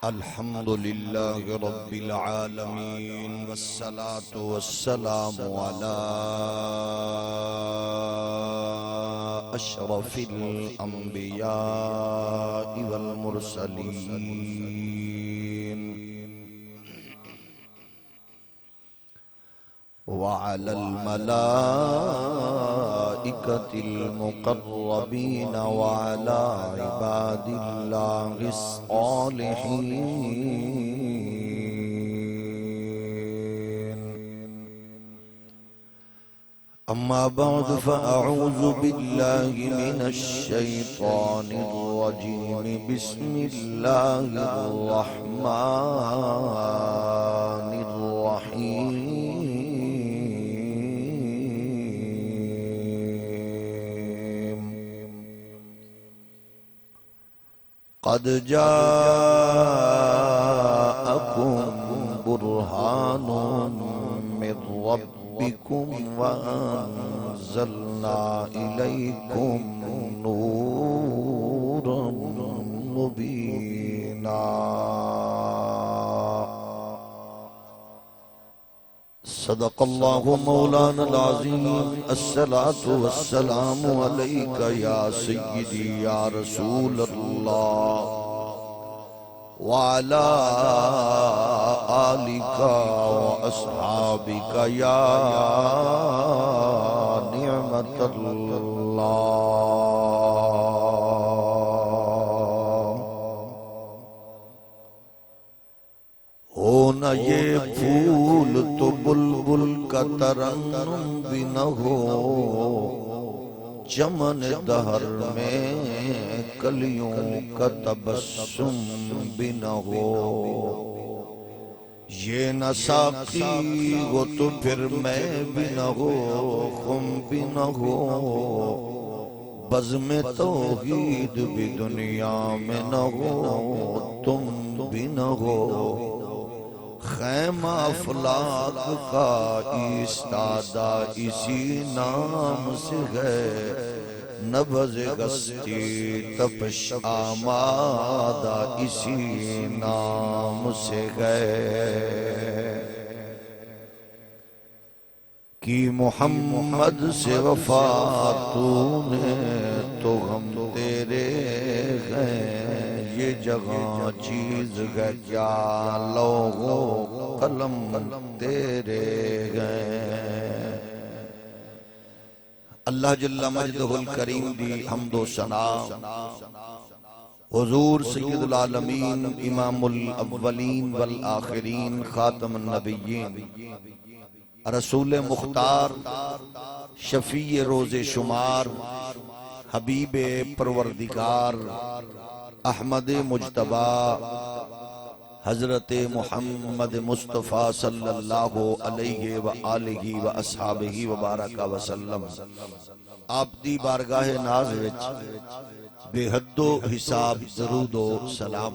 الحمد لله رب العالمين والصلاة والسلام على أشرف الأنبياء والمرسلين وعلى الملائكة المقربين وعلى عباد الله الصالحين. أما بعد فأعوذ بالله من الشيطان الرجيم. بسم الله الرحمن الرحيم. قد جاءكم برهان من ربكم وأنزلنا إليكم نورا مبينا. صدق الله مولانا العظيم. الصلاة والسلام عليك يا سيدي يا رسول الله وعلى آلك وأصحابك يا نعمة الله. ہونا یہ پھول تو بلبل کا ترنم بھی نہ ہو، چمن دہر میں کلیوں کا تبسم بھی نہ ہو. یہ نہ ساقی ہو تو پھر میں بھی نہ ہو، خم بھی نہ ہو، بزم توحید بھی دنیا میں نہ ہو، تم بھی نہ ہو. خیمہ افلاک کا ایستادہ اسی نام سے ہے، نبض گستی تپش آمادہ اسی نام سے ہے. کی محمد سے وفا تو نے تو ہم تیرے ہیں، یہ جگہ چیز ہے کیا لوح و قلم تیرے ہیں. اللہ جل مجدہ الکریم دی حمد و ثنا حضور سید العالمین امام الاولین والآخرین خاتم النبیین رسول مختار شفیع روز شمار حبیب پروردگار احمد مجتبی حضرت محمد مصطفیٰ صلی اللہ علیہ وآلہ وآصحابہ وبارک وسلم آپ دی بارگاہ ناز وچ بے حد و حساب درود و سلام.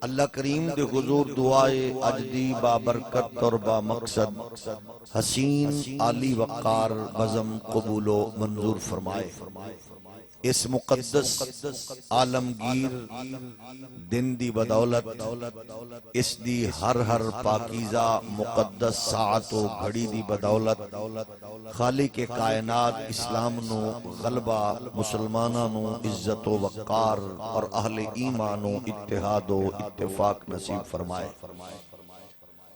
اللہ کریم دے حضور دعائے اج دی بابرکت اور با مقصد حسین عالی وقار بزم قبول و منظور فرمائے. اس مقدس عالمگیر دن دی بدولت اس دی ہر پاکیزہ مقدس ساعت و گھڑی دی بدولت خالق کائنات اسلام نو غلبہ، مسلمانہ نو عزت و وقار اور اہل ایمان و اتحاد و اتفاق نصیب فرمائے.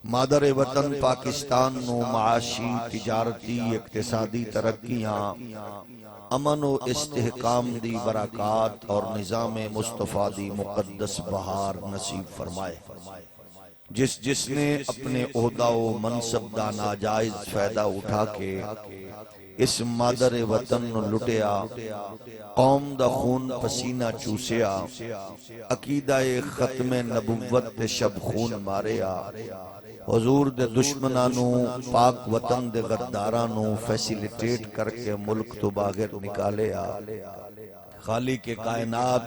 مادر وطن پاکستان نو معاشی، تجارتی، اقتصادی ترقیاں، امن و استحکام دی برکات اور نظام مصطفیٰ دی مقدس بہار نصیب فرمائے. جس نے اپنے عہدہ و منصب دا ناجائز فائدہ اٹھا کے اس مادر وطن لٹیا، قوم دا خون پسینہ چوسیا، عقیدہ ختم نبوت شب خون ماریا، حضور دے دشمنانوں پاک وطن دے غدارانوں فیسیلیٹیٹ کر کے ملک تو باہر نکالیا. خالق کائنات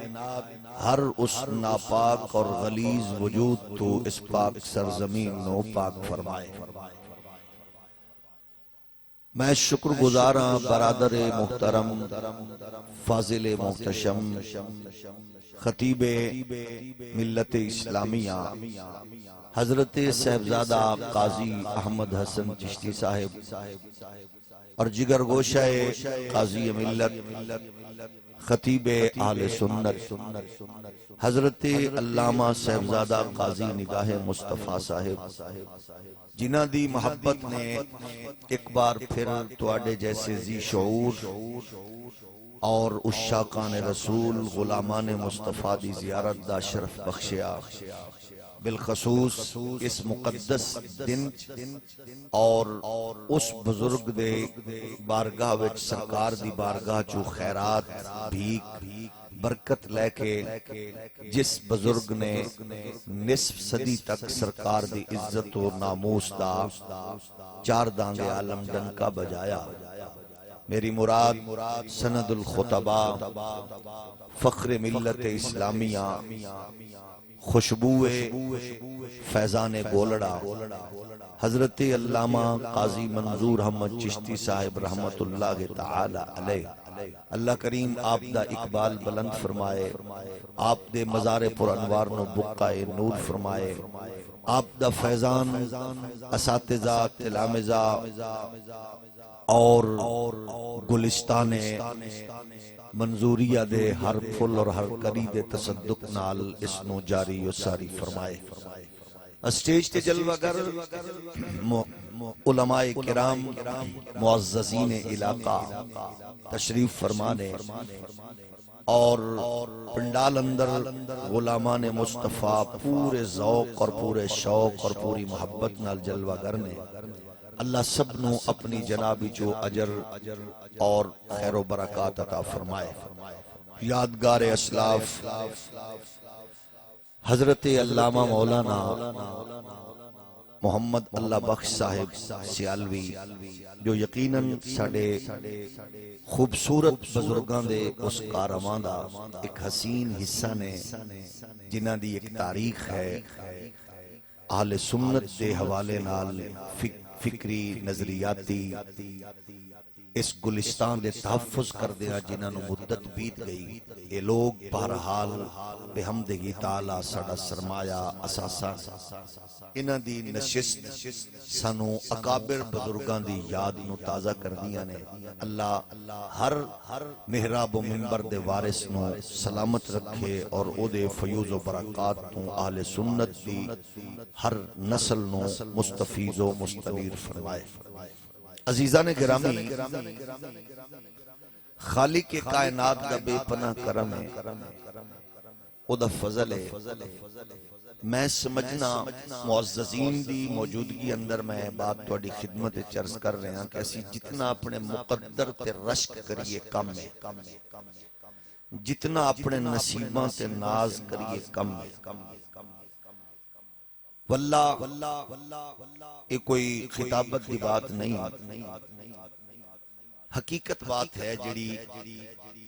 ہر اس ناپاک اور غلیظ وجود تو اس پاک سرزمین نو پاک فرمائے. میں شکر گزاراں برادر محترم، فاضل محتشم، خطیب ملت اسلامیہ حضرت صاحبزادہ قاضی احمد حسن چشتی صاحب اور جگر گوشہ قاضی ملت خطیب اہل سنت حضرت علامہ صاحبزادہ قاضی نگاہ مصطفیٰ صاحب جنہ دی محبت نے ایک بار پھر تواڈے جیسے ذی شعور اور عشاقان رسول غلامان مصطفیٰ دی زیارت دا شرف بخشیا، بالخصوص اس مقدس دن اور اس بزرگ دے بارگاہ وچ سرکار دی بارگاہ چو خیرات بھیک برکت لے کے جس بزرگ نے نصف صدی تک سرکار دی عزت و ناموس دا چار دانگے عالم ڈنکا بجایا، میری مراد سند الخطبہ فخر ملت اسلامیہ خوشبوئے فیضان گولڑا حضرت علامہ قاضی منظور احمد چشتی صاحب رحمت اللہ تعالی علیہ، اللہ کریم آپ دا اقبال بلند فرمائے، آپ دے مزار پر انوار نو بقائے نور فرمائے، آپ دا فیضان اساتذہ تلامذہ اور گلستان منظوریہ دے ہر پھل اور ہر کری دے تصدق نال اس نو جاری و ساری فرمائے۔ اسٹیج تے جلوہ گر علماء کرام معززین علاقہ تشریف فرمانے اور پنڈال اندر غلامان مصطفیٰ پورے ذوق اور پورے شوق اور پوری محبت نال جلوہ گرنے، اللہ سب نو اپنی جنابی جو اجر اور خیر و برکات عطا فرمائے۔ یادگار اسلاف حضرت علامہ مولانا محمد اللہ بخش صاحب سیالوی جو یقیناً ساڑے خوبصورت بزرگان دے اس کارواں دا ایک حسین حصہ نے جنہ دی ایک تاریخ ہے، اہل سنت دے حوالے نال فکری نظریاتی اس گلستان دے تحفظ کر دیا جنہاں نو مدت بیت گئی، یہ لوگ بہرحال بحمدگی تعالی ساڑا سرمایہ اساسا انہاں دی نشست سانو اکابر بزرگاں دی یاد نو تازہ کر دیا نے، اللہ ہر محراب و منبر دے وارث نو سلامت رکھے اور او دے فیوز و برکات تو اہل سنت دی ہر نسل نو مستفیض و مستنیر فرمائے۔ عزیزان گرامی، خالق کائنات دا بے پناہ کرم ہے، او دا فضل ہے۔ میں سمجھنا معززین دی موجودگی اندر میں بات توڑی خدمت چرز کر رہے ہیں کہ اسی جتنا اپنے مقدر تے رشک کریے کم ہے، جتنا اپنے نصیباں تے ناز کریے کم ہے۔ واللہ یہ کوئی خطابت دی بات نہیں، حقیقت بات ہے جڑی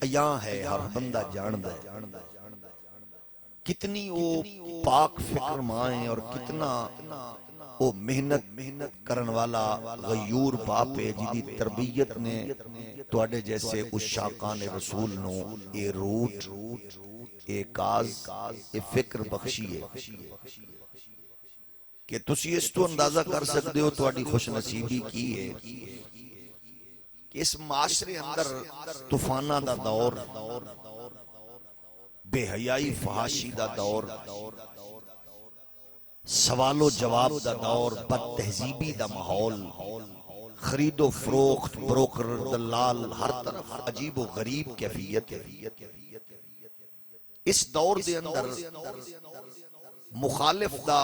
ایاں ہے، ہر بندہ جاندہ ہے کتنی وہ پاک فکر مائیں اور کتنا وہ محنت کرن والا غیور باپ ہے جدی تربیت نے توڑے جیسے اشاقان رسول نو اے روٹ اے کاز اے فکر بخشی ہے کہ تسی اس تو اندازہ کر سکتے ہو توڑی خوش نصیبی کی ہے کہ اس معاشرے اندر طوفانہ دا دور، بے حیائی فحاشی دا دور، سوال و جواب دا دور، بد تہذیبی دا ماحول، خرید و فروخت، بروکر، دلال، ہر طرف عجیب و غریب کیفیت ہے۔ اس دور دے اندر مخالف دا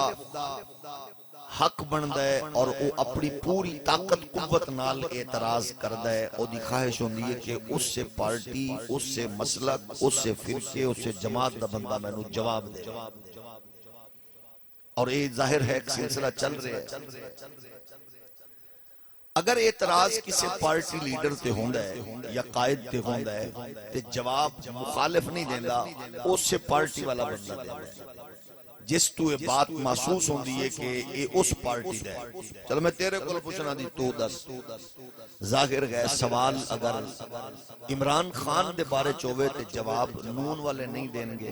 حق بندہ ہے اور وہ اپنی پوری طاقت قوت نال اعتراض کردہ ہے، وہ دی خواہش ہوندی ہے کہ اس سے پارٹی، اس سے مسلک، اس سے فرقے، اس سے جماعت دا بندہ میں نو جواب دے، اور یہ ظاہر ہے ایک سلسلہ چل رہے ہے۔ اگر اعتراض کسی پارٹی لیڈر تے ہوندہ ہے یا قائد تے ہوندہ ہے تے جواب مخالف نہیں دیندہ، اس سے پارٹی والا بندہ دیندہ ہے جس تو یہ بات محسوس ہوندی ہے کہ یہ اس پارٹی دے۔ چلو میں تیرے کو پوچھنا دی تو دس ظاہر ہے سوال اگر عمران خان دے بارے چوے تے جواب نون والے نہیں دیں گے،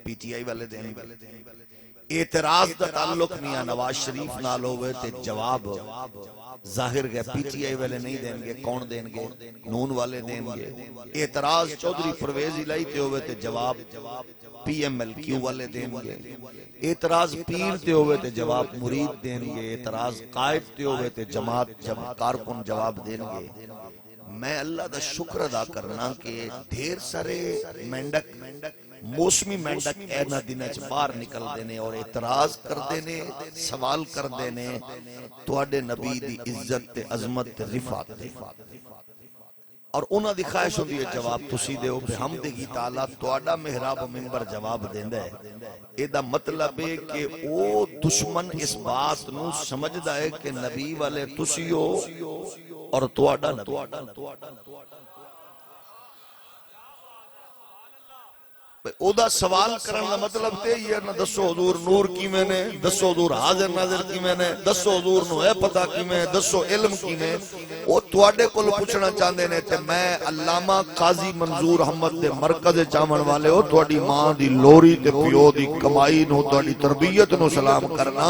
پی ٹی آئی والے دیں گے۔ اعتراض دا تعلق میاں نواز شریف نال ہوئے تے جواب ظاہر ہے پی ٹی آئی والے نہیں دیں گے، کون دیں گے؟ نون والے دیں گے۔ اعتراض چودھری پرویز الہی تے ہوئے تے جواب پی ایم ایل کیو والے دیں گے۔ اعتراض پیر تے ہوئے تے جواب مرید دیں گے۔ اعتراض قائد تے ہوئے تے جماعت کارکن جواب دیں گے۔ میں اللہ دا شکر ادا کرنا کہ ڈھیر سارے مینڈک موسمی مینڈک اینا دنچ باہر نکل دینے اور اعتراض کر دینے، سوال کر دینے، تواڈے نبی دی عزت تے عظمت تے رفعت دے، اور انہاں دی خواہش ہوندی ہے جواب تسی دیو بحمدہ تعالی تواڈا محراب و منبر جواب دیندا ہے۔ اے دا مطلب ہے کہ او دشمن اس بات نو سمجھدا ہے کہ نبی والے تسی ہو اور تواڈا نبی۔ او دا سوال کرن دا مطلب تے یہ نہ دسو حضور نور کی میں نے، دسو حضور حاضر ناظر کی میں نے، دسو حضور نو ہے پتہ کی میں، دسو علم کی میں۔ او تواڈے کول پوچھنا چاہندے نے تے میں علامہ قاضی منظور احمد دے مرکز چاون والے ہو تواڈی ماں دی لوری تے پیو دی کمائی نو تواڈی تربیت نو سلام کرنا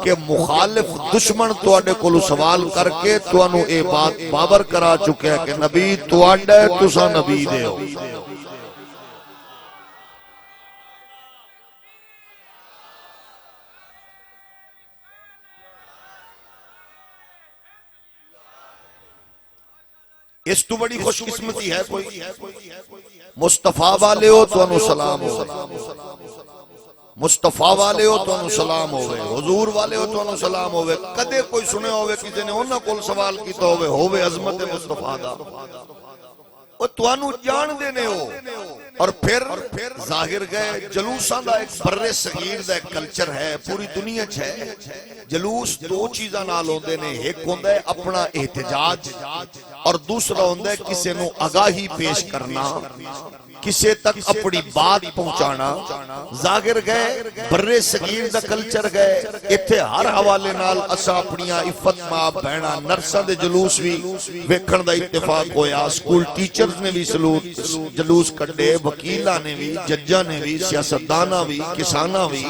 کہ مخالف دشمن تواڈے کول سوال کر کے تانوں اے بات باور کرا چکے ہے کہ نبی تواڈا ہے تساں نبی دے ہو۔ اس تو بڑی خوش قسمتی ہے کوئی؟ مصطفیٰ والے ہو تو انہوں سلام ہو، مصطفیٰ والے ہو تو انہوں سلام ہوئے، حضور والے ہو تو انہوں سلام ہوئے۔ کدے کوئی سنے ہوئے کسی نے انہوں کول سوال کیتا ہوئے عظمت مصطفیٰ دا، اور تو انہوں جان دینے ہو۔ اور پھر ظاہر گئے جلوساں دا ایک برے صغیر دا ایک کلچر ہے، پوری دنیا چھے۔ جلوس دو چیزاں نال ہوندے نے، ایک ہوندہ ہے اپنا احتجاج اور دوسرا ہوندہ ہے کسی نو آگاہی پیش کرنا، کسی تک اپنی بات پہنچانا۔ ظاہر گئے برے صغیر دا کلچر گئے، اتھے ہر حوالے نال اسا اپنیاں عفت ماں بہنا نرساں دے جلوس بھی ویکھن دا اتفاق ہویا، سکول ٹیچرز نے بھی جلوس کٹے، وکیلہ نے بھی، ججہ نے بھی، سیاستدانہ بھی، کسانہ بھی،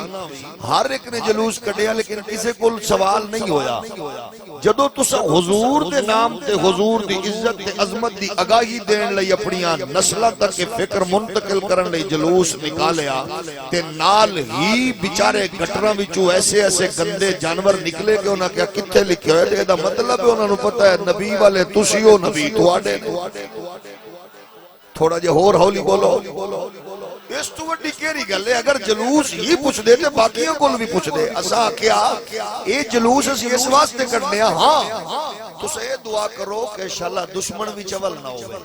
ہر ایک نے جلوس کٹیا، لیکن کسی کول سوال نہیں ہویا۔ جدو تسا حضور دے نام تے حضور دی عزت تے عظمت دی آگاہی دین لئی اپنیاں نسلہ تک کے فکر منتقل کرن لئی جلوس نکالیا تے نال ہی بیچارے گٹراں وچوں ایسے ایسے گندے جانور نکلے کہ انہاں کیا کتھے لکھے ہوئے تے دا مطلب ہے انہاں نو پتہ ہے نبی والے تسی ہو، نبی تواڈے نے۔ تھوڑا جے ہور ہولی بولو، اس تو وڈی کیری گل ہے؟ اگر جلوس ہی پوچھ دے تے باقیوں کول بھی پوچھ دے۔ اسا کیا اے جلوس اسی اس واسطے کرنے ہاں تسا اے دعا کرو کہ انشاءاللہ دشمن بھی چول نہ ہوئے۔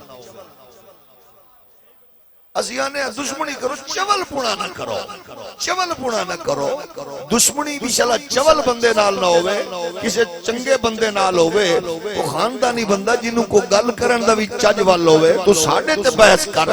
اسیانے دشمنی کرو، چول پونا نہ کرو، چول پونا نہ کرو۔ دشمنی بھی انشاءاللہ چول بندے نال نہ ہوئے، کسے چنگے بندے نال ہوئے، وہ خاندانی بندہ جنہوں کو گل کرن دا بھی چج وال ہوئے تو ساڑھے تے بحث کر۔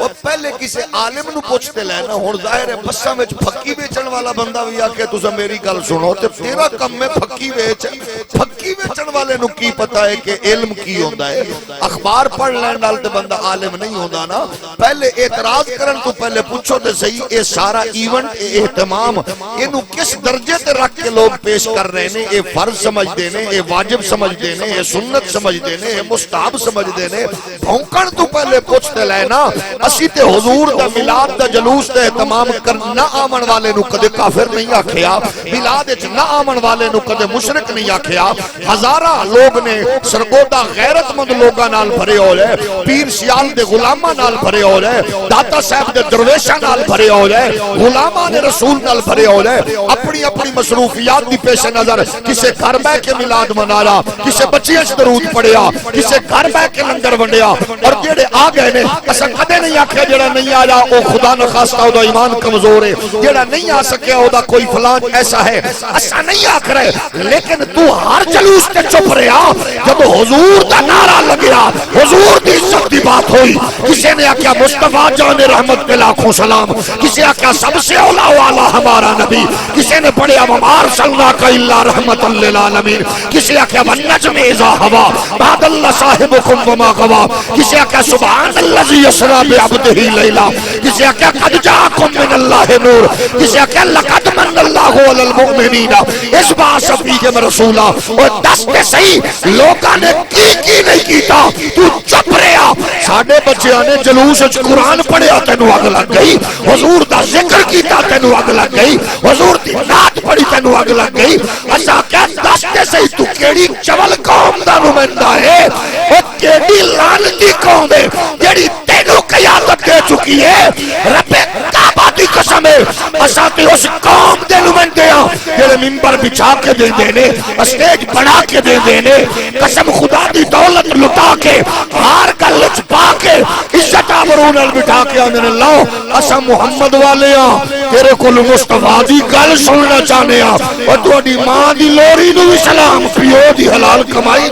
وہ پہلے کسے عالم نو پوچھتے لینا، ہون ظاہر ہے بساں وچ پھکی بیچن والا بندہ بھی آکے تسا میری گل سنو تے تیرا کم میں پھکی بیچن والے نو کی پتا ہے کہ علم کی ہوندا ہے؟ اخبار پڑھ لین نال تے بندہ عالم نہیں ہوندا نا۔ پہلے اعتراض کرن تو پہلے پوچھو تے صحیح اے سارا ایونٹ اے اہتمام اینو کس درجے تے رکھ کے لوگ پیش کر رہے نے؟ اے فرض سمجھ دینے، اے واجب سمجھ دینے، اے سنت سمجھ دینے، اے مستحب سمجھ دینے۔ بھونکن تو پہلے پوچھتے لینا۔ اسی تے حضور دا ملاد دا جلوس تے اہتمام کرنا آمن والے نو کدے کافر نہیں آکھیا، ملاد اچ نہ آمن والے نو کدے مشرک نہیں آکھیا۔ ہزارہ لوگ نے سرگودا غیرت مند لوگاں نال بھرے ہو جائے، پیر سیال دے غلاماں نال بھرے ہو جائے، داتا صاحب دے درویشاں نال بھرے ہو جائے، غلامان رسول نال بھرے ہو جائے۔ اپنی اپنی مصروفیات دی پیش نظر کسے گھر بہ کے میلاد منایا، کسے بچیاں وچ درود پڑھیا، کسے گھر بہ کے لنگر ونڈیا، اور جڑے آ گئے نے اساں کدے نہیں آکھیا جڑا نہیں آیا او خدا نخواستہ او دا ایمان کمزور ہے، جڑا نہیں آ سکیا او دا کوئی فلان ایسا ہے، اساں نہیں آکھ رہے۔ لیکن تو ہر جلوس تے چپ رہیا، جب حضور دا نعرہ لگیا، حضور دی عزت دی بات ہوئی، کسے نے آکھیا مصطفیٰ مصطفیٰ جان رحمت پہ لاکھوں سلام. کسی نے کہا سب سے اولا والا ہمارا نبی. کسی نے پڑھا وما ارسلناک الا رحمۃ للعالمین. کسی نے کہا والنجم اذا ہوا ما ضل صاحبکم وما غوا. کسی نے کہا سبحان الذی اسری بعبدہ لیلا. کسی نے کہا قد جاءکم من اللہ نور. کسی نے کہا لقد من اللہ علی المؤمنین اذ بعث فیہم رسولا. اور دستے صحیح لوگاں نے کی نہیں کیتا تو چپ رہا. ساڈے بچیاں نے جلوس وچ قرآن پڑھیا تینوں اگ لگ گئی. حضور دا ذکر کیتا تینوں اگ لگ گئی. حضور دی نعت پڑھی تینوں اگ لگ گئی. اسا کہ دستے صحیح تو کیڑی چول قوم دا نمائندہ ہے. او کیڑی لعنتی قوم ہے جیڑی تینوں قیادت دے چکی ہے. رب کعبہ دی قسم ہے اسا تے اس قوم دے نمائندے ہاں جڑے منبر بچھا کے دے دینے اسٹیج بنا کے دے دینے قسم خدا دی دولت لٹا کے ہار گل وچ پا کے عزت آبرو نال بٹھا کے آنے اللہ اسا محمد والے ہاں تیرے کول مصطفیٰ دی گل سننا چاہنے ہاں. اور تہاڈی ماں دی لوری نو بھی سلام پیو دی حلال کمائی.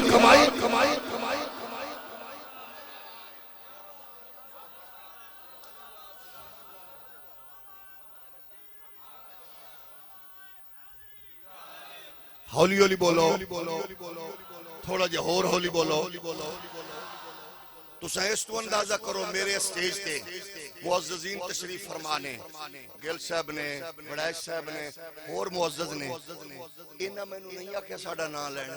ہولی ہولی بولو تھوڑا جہا اور ہولی بولو. تو اس تو اندازہ کرو میرے اسٹیج تے معززین تشریف فرمانے گل صاحب نے بڑائش صاحب نے اور معزز نے انہاں میں نہیں آکھیا ساڈا نام لینا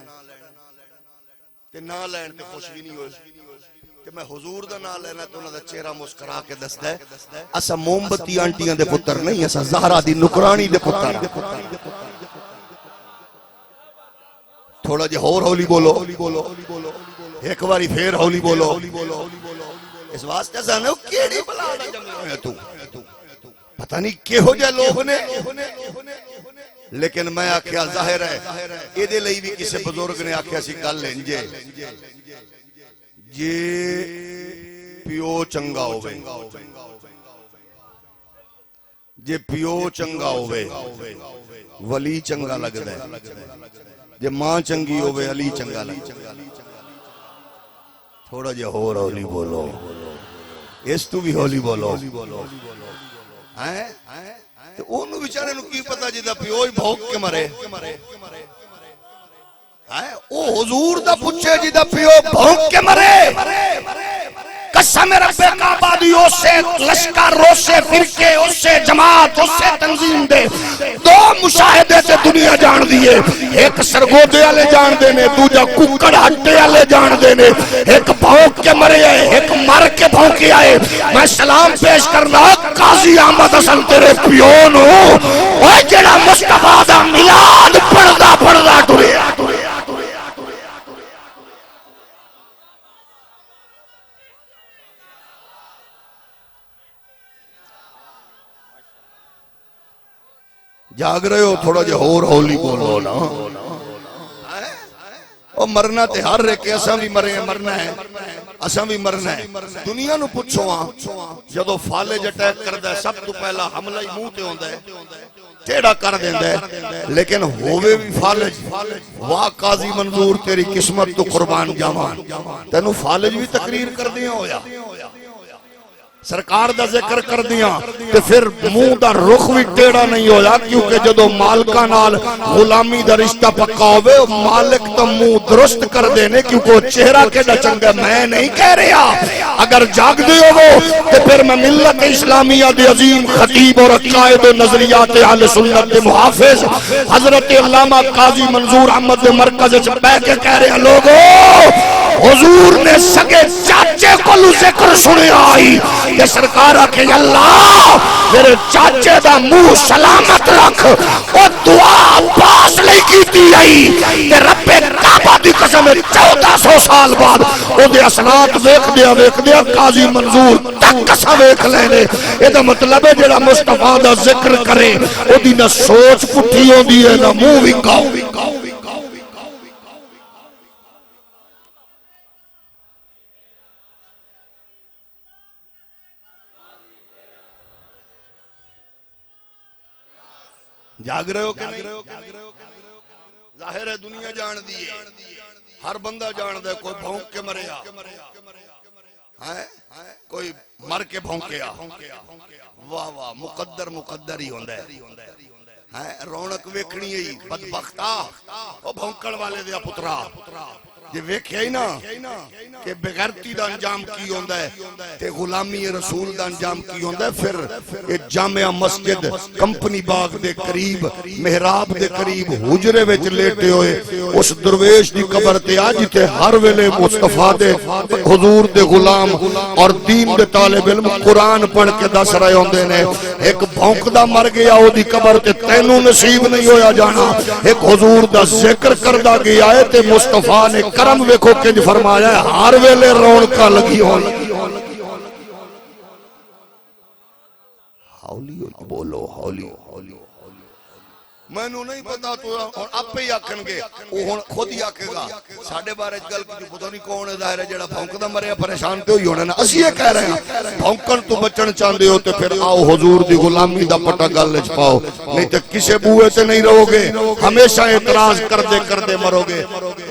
تے نام لین تے خوش بھی نہیں ہوئے تے میں حضور دا نام لینا تے انہاں دا چہرہ مسکرا کے دسدا ہے اسا موم بتی آنٹیاں دے پتر نہیں اسا زہرا دی نکرانی دے پتر. تھوڑا جہا اور ہولی بولو ایک باری پھر ہولی بولو. اس واسطے سانو کیڑی بلا دا جمع تو پتہ نہیں کیہو جے لوگ نے. لیکن میں آکھیا ظاہر ہے اے دے لئی بھی کسے بزرگ نے آکھیا سی گل انجے جے پیو چنگا ہوے جے پیو چنگا ہوے ولی چنگا لگدا ہے. جے ماں چنگی ہوے علی چنگا لگدا. تھوڑا جہا اور ہولی بولو اس تو بھی ہولی بولو. تے اونوں بیچارے نوں کی پتہ جے دا پیو ہی بھوک کے مرے. او حضور دا پوچھے جے دا پیو بھوک کے مرے. قسم رب کعبہ دی اسے لشکر اسے فرقے اسے جماعت اسے تنظیم دے دو مشاہدے سے دنیا جان دیئے. ایک سرگودے والے جان دینے دوجا ککڑ ہٹے والے جان دینے. ایک بھونک کے مرے آئے ایک مر کے بھونکے آئے. میں سلام پیش کرنا قاضی احمد حسن تیرے پیو نو اوہ جڑا مصطفیٰ دا میلاد پڑھدا پڑھدا ٹریا. جاگ رہے ہو تھوڑا جہا اور ہولی بولو نا. اور مرنا تے ہر رہے کہ اساں بھی مرے ہیں مرنا ہے اساں بھی مرنا ہے. دنیا نو پوچھو ہاں جدو فالج اٹیک کردا ہے سب تو پہلا حملہ ہی منہ تے ہوندا ہے ٹیڑا کر دیندا ہے. لیکن ہووے بھی فالج واہ قاضی منظور تیری قسمت تو قربان جاواں تینوں فالج بھی تقریر کر دیاں ہویا سرکار دا ذکر کر دیاں تے پھر منہ دا رخ بھی ٹیڑا نہیں ہویا کیونکہ جدو مالکہ نال غلامی دا رشتہ پکا ہوئے مالک تا منہ درست کر دینے کیونکہ چہرہ کے دا چنگا میں نہیں کہہ رہا. اگر جاگ دے ہو تے پھر میں ملت اسلامیہ دے عظیم خطیب اور قائد و نظریات اہل سنت دے محافظ حضرت علامہ قاضی منظور احمد دے مرکز بہ کے کہہ رہے ہیں لوگوں حضور نے سگے چاچے کو ذکر سنے آئی کہ سرکار آکے اللہ میرے چاچے دا منہ سلامت رکھ اور دعا عباس لئی کیتی آئی کہ رب کعبہ دی قسم 1400 سال بعد او دے اسناد ویکھ دیا قاضی منظور تک کسا ویکھ لینے. یہ دا مطلب ہے جڑا مصطفیٰ دا ذکر کرے او دی نہ سوچ پٹھی ہوندی ہے نہ منہ وکاؤ. جاگ رہے ہو کہ نہیں؟ ظاہر ہے دنیا جان دی ہے ہر بندہ جان دے کوئی بھونک کے مریا کوئی مر کے بھونکیا واہ واہ مقدر ہی ہوندا ہے رونق ویکھنی ہے بدبختا او بھونکن والے دیا پترا جے ویکھیا ہی نا کہ بغیرتی دا انجام کی ہوندا ہے تے غلامی رسول دا انجام کی ہوندا ہے پھر یہ جامعہ مسجد کمپنی باغ دے قریب محراب دے قریب حجرے وچ لیٹے ہوئے اس درویش دی قبر تے آ جتے ہر ویلے مصطفیٰ دے حضور دے غلام اور دین دے طالب علم قرآن پڑھ کے دس رہے ہوندے نے ایک بھونکدا مر گیا او دی قبر تے تینوں نصیب نہیں ہویا جانا ایک حضور دا ذکر کردہ گیا ہے تے مصطفیٰ نے کرم ویکھو کنج فرمایا ہے ہر ویلے رونقاں لگی ہون ہولی بولو ہولی میں نو نہیں پتا تو اور آپ ہی آکھن گے وہ خود ہی آکھے گا ساڑھے بارے گل کی جو پتہ نہیں کون ہے ظاہر ہے جڑا بھونکدا مریا پریشان تے ہوئی ہونا نا اسی یہ کہہ رہے ہیں بھونکن تو بچن چاندے ہو تے پھر آؤ حضور دی غلامی دا پٹا گل وچ پاؤ نہیں تے کسے بوئے تے نہیں رہو گے ہمیشہ اعتراض کردے مرو گے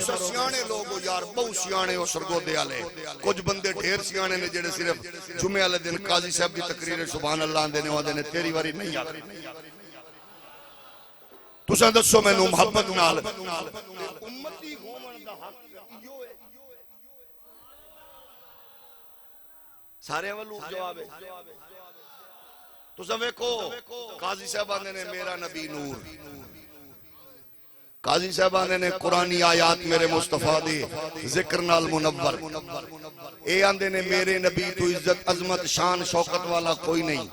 سیانے لوگ یار بہت سیانے ہو سرگودے والے کچھ بندے ڈھیر سیانے نے جڑے صرف جمعے والے دن قاضی صاحب دی تقریر سبحان اللہ آندے نے آندے نے تیری واری نہیں آتی تساں دسو میں نو محبت نال امتی ہومن دا حق یو ہے سارے والو جواب ہے تساں ویکھو قاضی صاحب آندے نے میرا نبی نور قاضی صاحب آندے نے قرآنی آیات میرے مصطفیٰ دی ذکر نال منور اے آندے نے میرے نبی تو عزت عظمت شان شوکت والا کوئی نہیں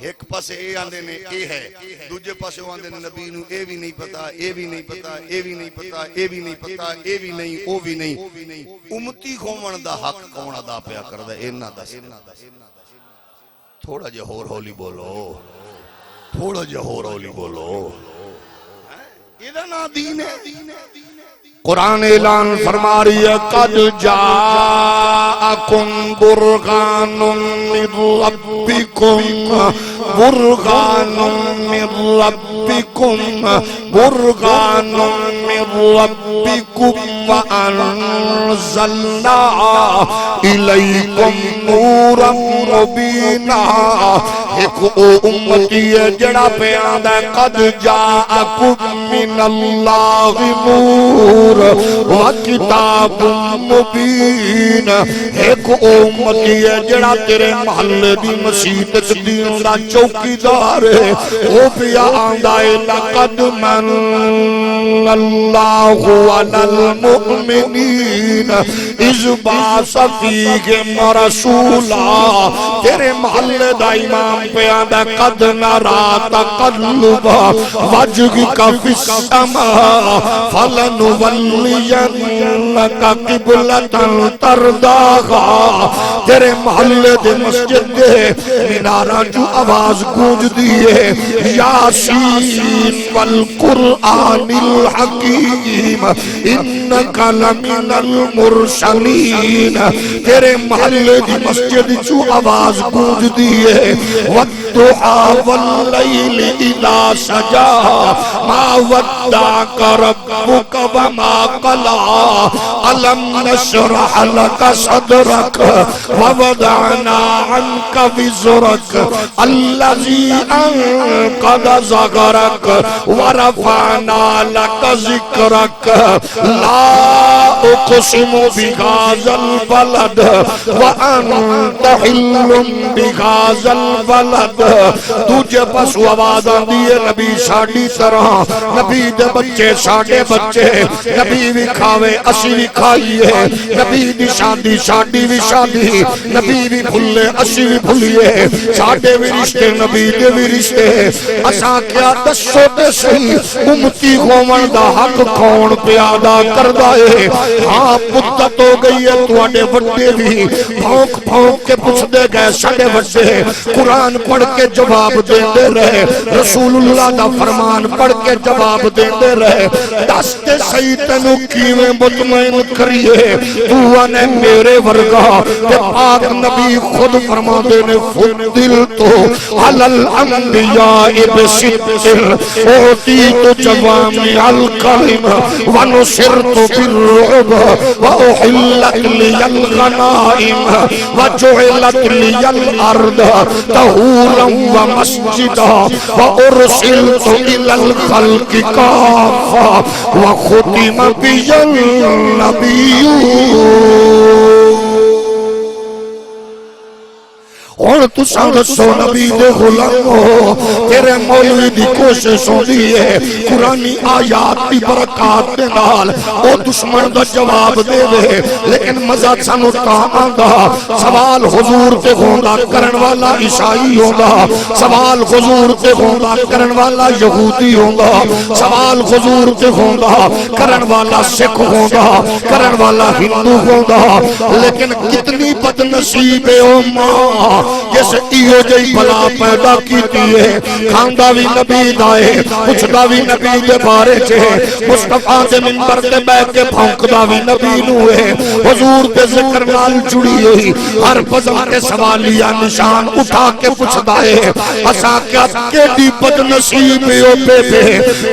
ایک پاسے اے آندے نے اے ہے دوجے پاسے وہ آندے نے نبی نو اے بھی نہیں پتا اے بھی نہیں پتا اے بھی نہیں پتا اے بھی نہیں پتا اے بھی نہیں او بھی نہیں امتی ہومن دا حق کون ادا پیا کردا اے نہ دس تھوڑا جہا ہور ہولی بولو تھوڑا جہا ہور ہولی بولو ادھا نا دین ہے قرآن اعلان فرما رہی ہے قد جاءکم برہان من ربکم برہان من ربکم برہان من ربکم وانزلنا الیکم نورا مبینا ایک او امتی ہے جڑا پیان ہے قد جاءکم من اللہ نور وکتاب مبین ایک امتی ہے جڑا تیرے محلے دی مسجد دین دا چوکیدار ہے او پیا آندا ہے لقد من اللہ علی المؤمنین اذ بعث فیہم رسولا تیرے محلے دا امام پہ آندا قد نرا تقلب وجهک فی السماء فلنولینک قبلۃ ترضاها تیرے محلے دے مسجد دے میناراں جو آواز گونج دیے یاسین والقرآن الحکیم انک لمن المرسلین تیرے محلے دی مسجد جو آواز گونج دیے والضحی واللیل اذا سجا ما ودعک ربک وما قلى ألم نشرح لك صدرك ووضعنا عنك وزرك الذي أنقض ظهرك ورفعنا لك ذكرك لا أقسم بهذا البلد وأنت حل بهذا البلد تجھے پس آواز آندی ہے نبی ساڑی طرح نبی دے بچے ساڑے بچے نبی بھی کھاوے اسی بھی کھائیے نبی دی شادی شادی بھی شادی نبی بھی بھلے اسی بھی بھلیے ساڑے بھی رشتے نبی دے بھی رشتے اساں کیا دسو دے صحیح امتی ہومن دا حق کون پیادا کردہ ہے ہاں مدت ہو گئی ہے تو آنے وڈے بھی بھونک بھونک کے پوچھ دے گئے ساڑے وڈے قرآن پڑھ کے جواب دیندے رہے، رسول اللہ دا فرمان پڑھ کے جواب دیندے رہے۔ دستے صحیح تینو کیویں مطمئن کریے، تو نے میرے ورگا تے پاک نبی خود فرما دے نے فضلتو علی الانبیاء بستر اوتیت جوامع الکلم ونصرت بالرعب واحلت لی الغنائم وجعلت لی الارض طہورا ومسجدا وارسلت الى الخلق کافا وختم بی النبیون۔ اور تو سو نبی دے غلام ہو، تیرے مولوی دی کوشش ہو دی ہے قرآنی آیات دی برکات دے نال او دشمن دا جواب دے دے، لیکن مزہ سانو تا آندا سوال حضور تے ہوندا کرن والا عیسائی ہوندا، سوال حضور تے ہوندا کرن والا یہودی ہوندا، سوال حضور تے ہوندا کرن والا سکھ ہوندا، کرن والا ہندو ہوندا، لیکن کتنی بد نصیب ہے او ماں جس ایو جئی بلا پیدا کیتی ہے، کھاندا بھی نبی دائے پوچھدا بھی نبی دے بارے چھے، مصطفیٰ دے منبر تے بیٹھ کے بھونکدا بھی نبی نو ہے، حضور دے ذکر نال جڑی ہوئی ہر بزم کے سوالیہ نشان اٹھا کے پوچھدا ہے، اساں کیا کیڑی بد نصیب او بے بے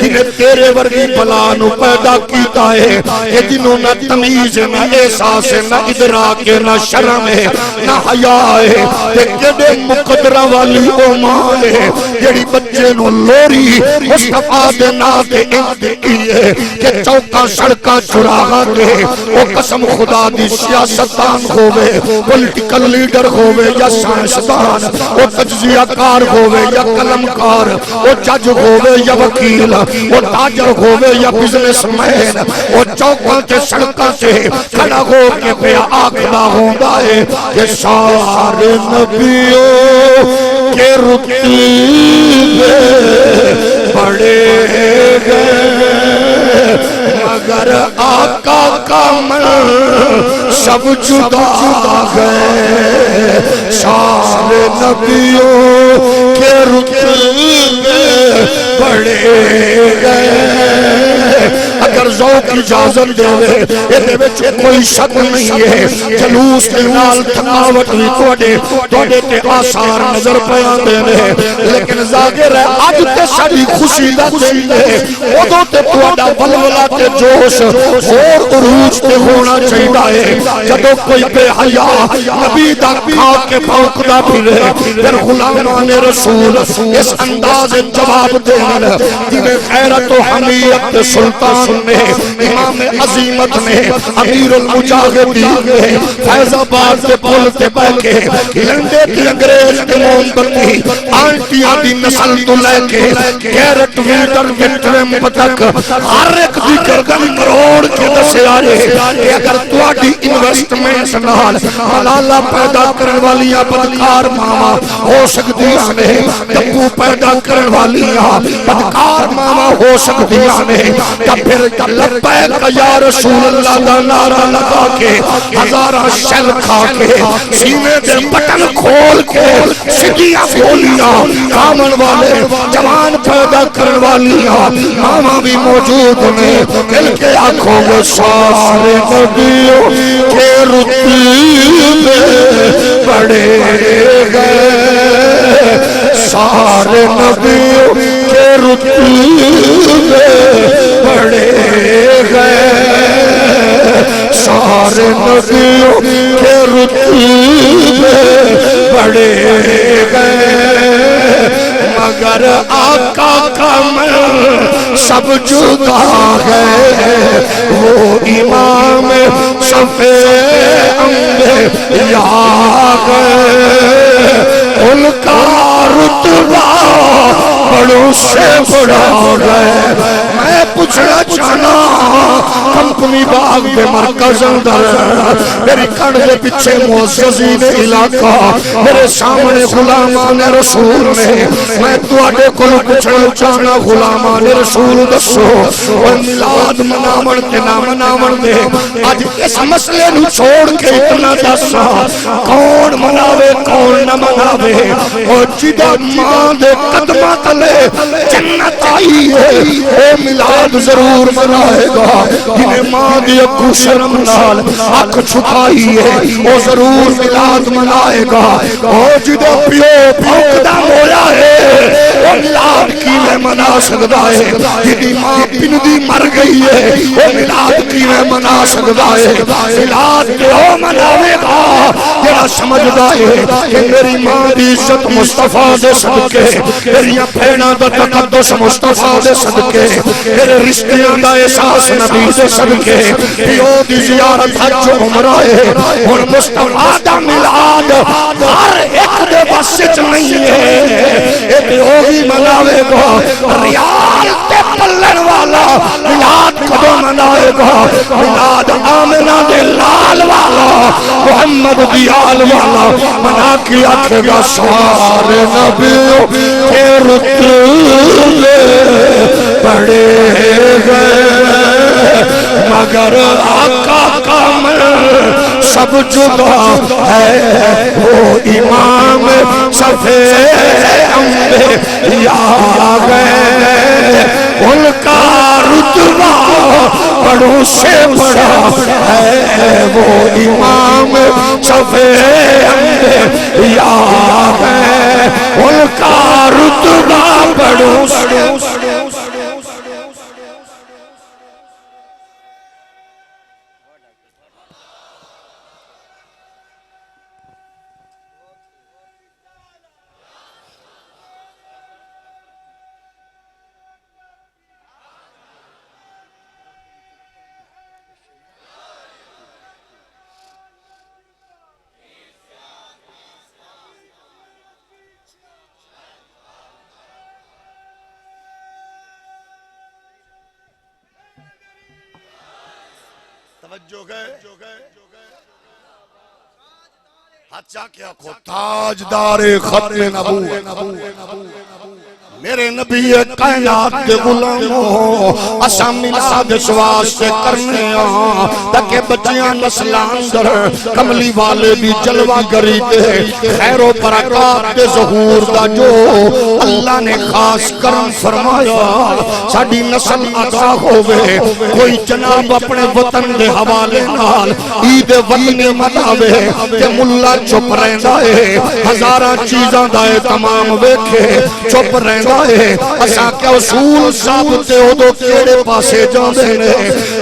جنہیں تیرے ورگی بلا نو پیدا کیتا ہے کہ جنہوں نہ تمیز نہ احساس نہ ادراک نہ شرم ہے نہ حیا ہے، کدے مقدرہ والی او ماں ہے جڑی بچے نو لوری مصطفیٰ دے نام تے انت کیے کہ چوکا سڑکاں چراغاں دے او قسم خدا دی سیاستدان ہووے، پولیٹیکل لیڈر ہووے یا سائنسدان، او تجزیہ کار ہووے یا قلم کار، او جج ہووے یا وکیل، او تاجر ہووے یا بزنس مین، او چوکاں تے سڑکاں تے کھڑا ہو کے پیا آکھدا ہوندا ہے کہ سارے نبیوں کے رتبے بڑے گئے مگر آقا کا من سب جدا گئے، سارے نبیوں کے رتبے بڑے گئے۔ اگر ذوق اجازت دے یہ کوئی شک نہیں ہے، جلوس کے نال تھکاوٹ بھی توڑے تے آثار نظر پیان دینے، لیکن ظاہر ہے آج تے ساری خوشی دا دن ہے، ادھو تے توڑا ولولا تے جوش اور عروج تے ہونا چاہیے۔ جدو کوئی بے حیا نبی دا کھا کے بھونکدا پھرے، پھر غلامان رسول اس انداز جواب دینا جنہیں غیرت و حمیت سلطان نے، امام عظیمت نے، امیر المجاہدین نے فیض آباد کے پل تے بہ کے لنڈے کی انگریز کے موم بتی آنٹیاں دی نسل تو لے کے گیرٹ ویڈر کے ٹرمپ تک ہر ایک دی گردن کروڑ کے دسے آئے کہ اگر تواڈی انویسٹمنٹ نال ملالہ پیدا کرن والیاں بدکار ماما ہو سکدیاں نے، ڈبو پیدا کرن والیاں بدکار ماما ہو سکدیاں نے، تب پھر لبیک یا رسول اللہ دا نعرہ لگا کے ہزارہ شل کھا کے سینے دے بٹن کھول کے سیدھیاں گولیاں کامن والے جوان پیدا کرن والیاں ماما بھی موجود نے، دل کے آنکھوں میں سارے نبیوں کے رتبے بڑے گئے، سارے نبیوں کے رتبے بڑے گئے، سارے نبیوں کے رتبے بڑے گئے مگر آقا کا من سب جدا گئے، وہ امام صفے انبیاء گئے، ان کا رتبہ بڑوں سے بڑا گئے۔ میں پوچھنا چاہنا کمپنی باغ دے مرکز اندر میری کھڑ دے پیچھے معززین علاقہ میرے سامنے غلامان رسول نے میں تواڈے کولوں پوچھنا چاہنا غلامان رسول دسو اور میلاد مناون تے نہ مناون دے اج اس مسئلے نو چھوڑ کے اتنا دسا کون مناوے کون نہ مناوے اور جدا ماں دے قدماں تلے جنت آئی ہے اے میلاد ضرور منائے گا جنہیں ماں دی اکو شرم نال اکھ چھپائی ہے وہ ضرور میلاد منائے گا اور جدا پیو بھوکدہ مولا ہے وہ میلاد کی میں منا سکتا ہے جدی ماں پندی مر گئی ہے وہ میلاد کی میں منا سکتا ہے میلاد کیوں مناوے گا جڑا سمجھدا ہے کہ میری ماں دی عزت مصطفیٰ دے صدقے میری بھیڑاں دا تقدس مصطفیٰ دے صدقے میرے رشتیاں دا احساس نبی دے صدقے پیو دی زیارت حج عمرہ ہے اور مصطفیٰ دا میلاد ہر ایک دے بس وچ نہیں ہے اے پیو ہی مناوے گا ریال تے پلن والا میلاد کدوں منائے گا میلاد آمنہ دے لال والا محمد دی آل والا منا کے آکھے گا سارے نبیوں کے رتبے پڑے گئے مگر آقا کامل سب جدا ہے وہ امام صفے انبیاء گئے ان کا رتبہ بڑوں سے بڑا ہے وہ امام صفے انبیاء گئے ان کا رتبہ بڑوں سے تاجدار ختم نبوت میرے نبی کائنات دے غلاموں اساں میلاد اس واسطے کرنے ہاں تاکہ بچیاں نسلاں اندر کملی والے دی جلوہ گری تے خیر و برکات دے ظہور دا جو اللہ نے خاص کرم فرمایا ساڈی نسل عطا ہووے کوئی جناب اپنے وطن دے حوالے نال عید وطنی مناوے تے ملا چپ رہندا ہے ہزاراں چیزاں دا تمام ویکھے چپ رہندا اساں کیا اصول ثابتے ہو دو کیڑے پاسے جاندے نے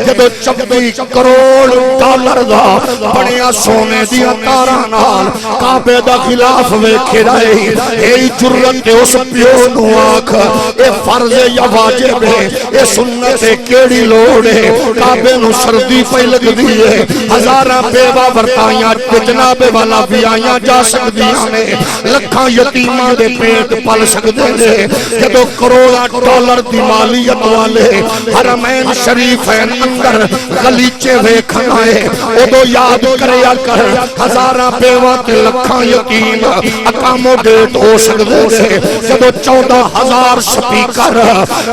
جدو 24 کروڑ ڈالر دا بڑیا سونے دیا تاراں نال کعبے دا خلاف ویکھے رہے اے جرت اس پیو نو آکھ اے فرض یا واجب ہے اے سنت کیڑی لوڑ ہے کعبے نو سردی پہ لگ دیئے ہزاراں بیوہ ورتائیاں جناب والا بھی آئیاں جا سکدیاں نے لکھاں یتیماں دے پیٹ پل سکدے نے جدو کروڑا ڈالر دی مالیت والے حرمین شریفین اندر غلیچے ویکھن آئے ادو یاد کریا کر ہزاراں بیوہ تے لکھاں یتیم اقامو ڈیٹ ہو سکدے نے جدو 14,000 سپیکر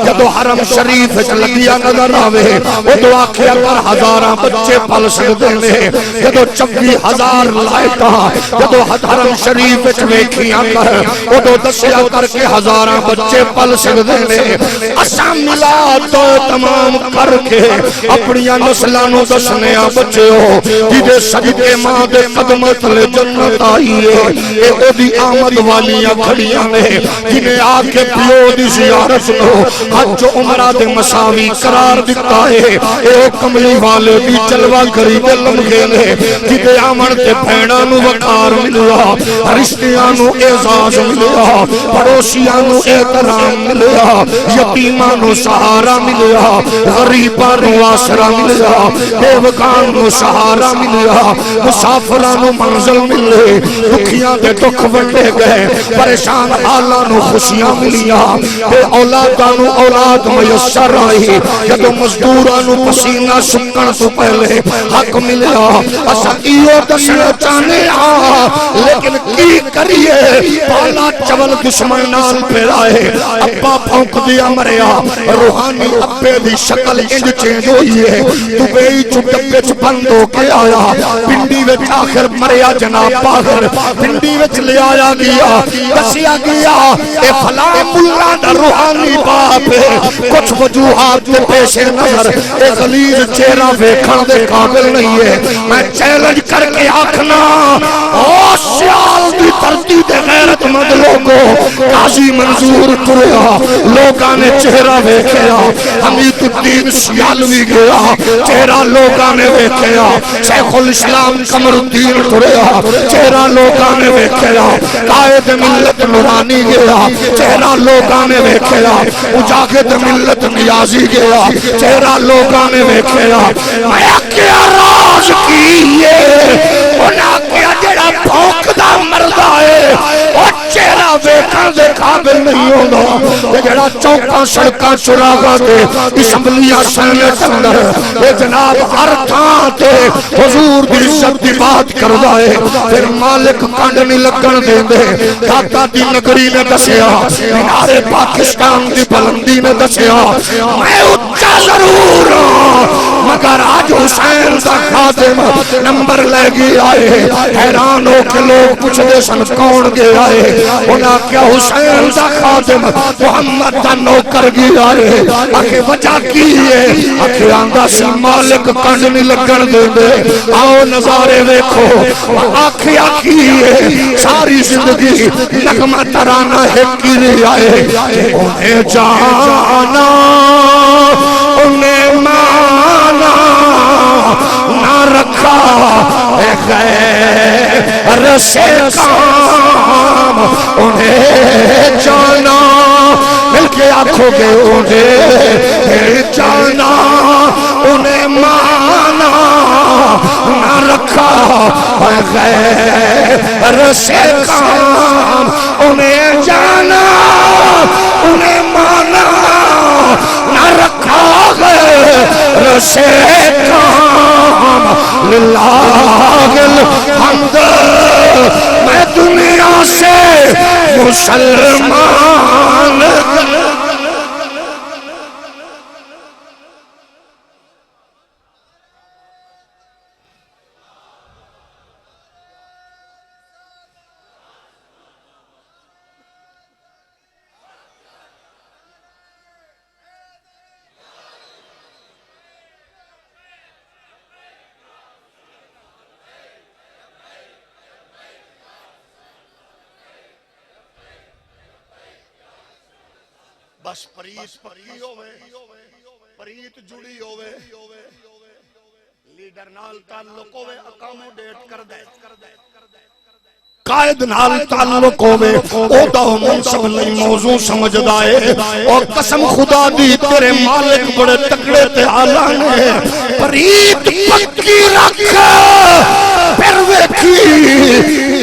جدو حرم شریف لگیا نظر آوے ادو آکھیا کر ہزاراں بچے پل سکدے نے جدو 24,000 لائٹاں جدو حرم شریف ویکھیاں کر ادو دسیا کر کے ہزاراں بچے پل سکدے نے اساں میلاد تمام کر کے اپنی نسلانوں دسنیا بچے ہو جدے صدقے ماں دے قدم تلے جنت آئی ہے اے او دی آمد والیاں کھڑیاں نے جنہیں آ کے پیو دی زیارت نو حج عمرہ دے مساوی قرار دیتا ہے اے او کملی والے دی جلوہ گری دے لمحے نے جدے آمن تے بھیناں نو وقار ملیا رشتیاں نو اعزاز ملیا پڑوسیاں نو احترام ملیا یتیماں نو سہارا ملیا، غریباں نو آسرا ملیا، بیوکاں نو سہارا ملیا، مسافراں نو منزل ملے، دکھیاں دے دکھ ونڈے گئے، پریشان حالاں نو خوشیاں ملیاں، بے اولاداں نو اولاد میسر آئی، جدو مزدوراں نو پسینہ سکن تو پہلے حق ملیا۔ اسا ایو دسنا چاہنے لیکن کی کریے، پالا چول دشمن نال پھیرائے، ابا پھونک دیا مریا، روحانی ابے دی شکل انج چینج ہوئی ہے، دبئی چو ڈبے چ بند ہو کے آیا، پنڈی وچ آخر مریا جناب باہر، پنڈی وچ لے آیا گیا، دسیا گیا اے فلاں ملا دا روحانی باپ ہے، کچھ وجوہات دے پیش نظر اے غلیظ چہرہ ویکھن دے قابل نہیں ہے۔ میں چیلنج کر کے آکھنا، او سیال دی دھرتی دے غیرت مند لوگوں، قاضی منظور تریا، لوگاں نے چہرہ ویکھیا، حمید الدین سیالوی گیا، چہرہ لوگاں نے ویکھیا، شیخ الاسلام قمر الدین تریا، چہرہ لوگاں نے ویکھیا، قائد ملت نورانی گیا، چہرہ لوگاں نے ویکھیا، مجاہد ملت نیازی گیا، چہرہ لوگاں نے ویکھیا۔ میں کیا راز کیے انہاں کیا جڑا بھونکدا مردا ہے او چہرہ ویکھن دے قابل نہیں ہوندا، جڑا چوکاں سڑکاں چراغاں تے اسمبلیاں سینٹ اندر اے جناب ہر تھاں تے حضور دی عزت دی بات کردا ہے، پھر مالک کنڈ نہیں لگن دیندے۔ داتا دی نگری نے دسیا، مینارے پاکستان دی بلندی نے دسیا، میں اچھا ضرور مگر آج حسین دا خادم نمبر لے گی آئے، حیران ہو کے لوگ پوچھ دے سن کون گے آئے، انہاں کیا حسین دا خادم محمد دا نوکر گی آئے، آکے وجہ کی ہے، آکے آندہ سی مالک کنڈ نہیں لگن دے دے، آؤ نظارے دیکھو، آکے آکی ہے ساری زندگی نغمہ ترانہ ہے کی نہیں آئے، انہیں جانا انہیں مانا نہ رکھا غیر سے کام، انہیں جانا مل کے آنکھوں گے، انہیں جانا انہیں مانا نہ رکھا غیر سے کام، انہیں جانا انہیں مانا نہ رکھا غیر سے کام، للہ الحمد میں دنیا سے مسلمان۔ بس پریت پکی ہوئے، پریت جڑی ہوئے، لیڈر نال تعلق ہوئے، اکاموڈیٹ کر دے، قائد نال تعلق ہوئے، اوہدہ و منصب نہیں موضوع سمجھ دائے، اور قسم خدا دی تیرے مالک بڑے تکڑے تے آلانے، پریت پکی رکھ پھر ویکھی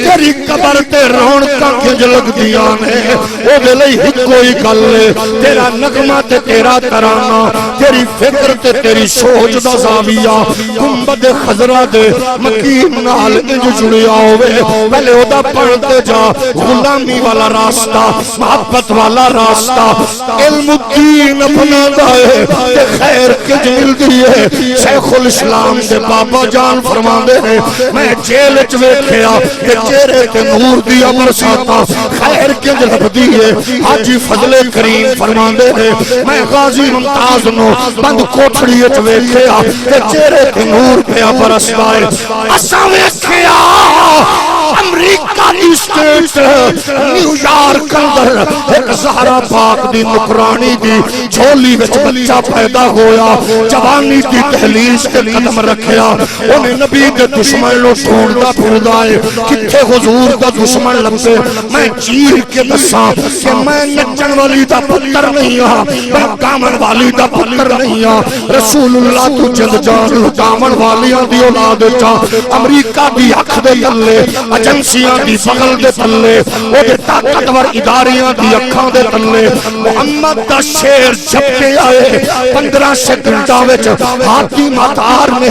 تیری قبر تے رونقاں کنج لگ دیاں نے، او دے لئی ہی کوئی گل ہے، تیرا نغمہ تے تیرا ترانہ، تیری فکر تے تیری سوچ دا زاویہ گنبد خضرہ دے مکین نال انج جڑیا ہوئے، پہلے او دا پڑھتے جا، غلامی والا راستہ، محبت والا راستہ، علم الدین اپنا دائے تے خیر کنج مل دیئے۔ شیخ الاسلام دے بابا جان فرما دے میں جیل چویکھیا کہ چہرے تے نور دیا برساتا، خیر کنج لب دیئے۔ حاجی فضل کریم فرما دے میں غازی ممتاز نو بند کوٹھڑی چویکھیا کہ چہرے تے نور پہ برسائے۔ اساں ویکھیا امریکہ اسٹیٹ نیو یارک اندر ایک زہرا پاک دی نکرانی دی جھولی وچ بچہ پیدا ہویا جوانی دی دہلیز تے قدم رکھیا انہیں نبی دے دشمن لو ڈھونڈدا پھردا ہے کتھے حضور دا دشمن لبے میں چیر کے دساں کہ میں نچن والی دا پتر نہیں ہاں میں گامن والی دا پتر نہیں ہاں رسول اللہ تو جد جان لٹاون والیاں دی اولاد چا امریکہ دی اکھ دے تلے ایجنسیاں دی بغل دے تلے او دے طاقتور اداریاں دی اکھاں دے تلے محمد دا شیر جھپکے آئے 15 سیکنڈاں وچ ہاتھی ماتار نے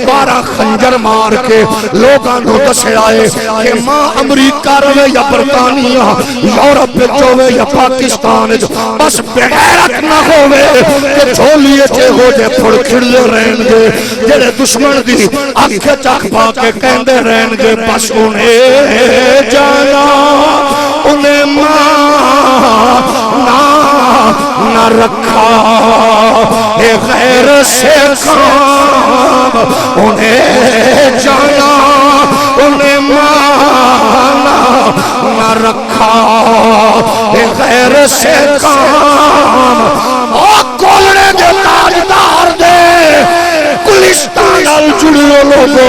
12 خنجر مار کے لوگاں نو دسے آئے کہ ماں امریکہ روے یا برطانیہ یورپ وچ ہوے یا پاکستان وچ بس بغیرت نہ ہوے کہ جھولیے چے ہو جے پھڑ کھڑے رہن گے جڑے دشمن دی اکھ چکھ پا کے کہندے رہن گے بس انہیں جانا انہیں مانا نہ رکھا اے غیر سے کام انہیں جانا انہیں مانا نہ رکھا اے غیر سے کام او کولڑے دے تاجدار دے گلستان نال جڑیو لوگو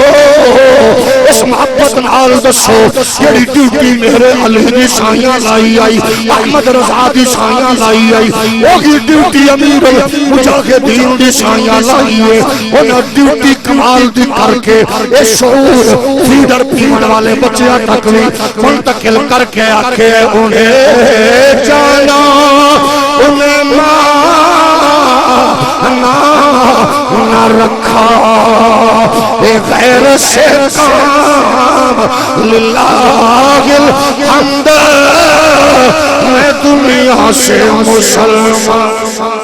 اس محبت نال دسو جڑی ڈیوٹی میرے علی دی سائیاں لائی آئی احمد رضا دی سائیاں لائی آئی وہی ڈیوٹی امیر المجاہدین دی سائیاں لائی ہے انہاں ڈیوٹی کمال دی کر کے اے شعور فیڈر پیمن والے بچیاں تک بھی منتقل کر کے آکھے انہیں جانا انہیں مانا نہ رکھا اے غیر سے کام للہ الحمد میں دنیا سے مسلمان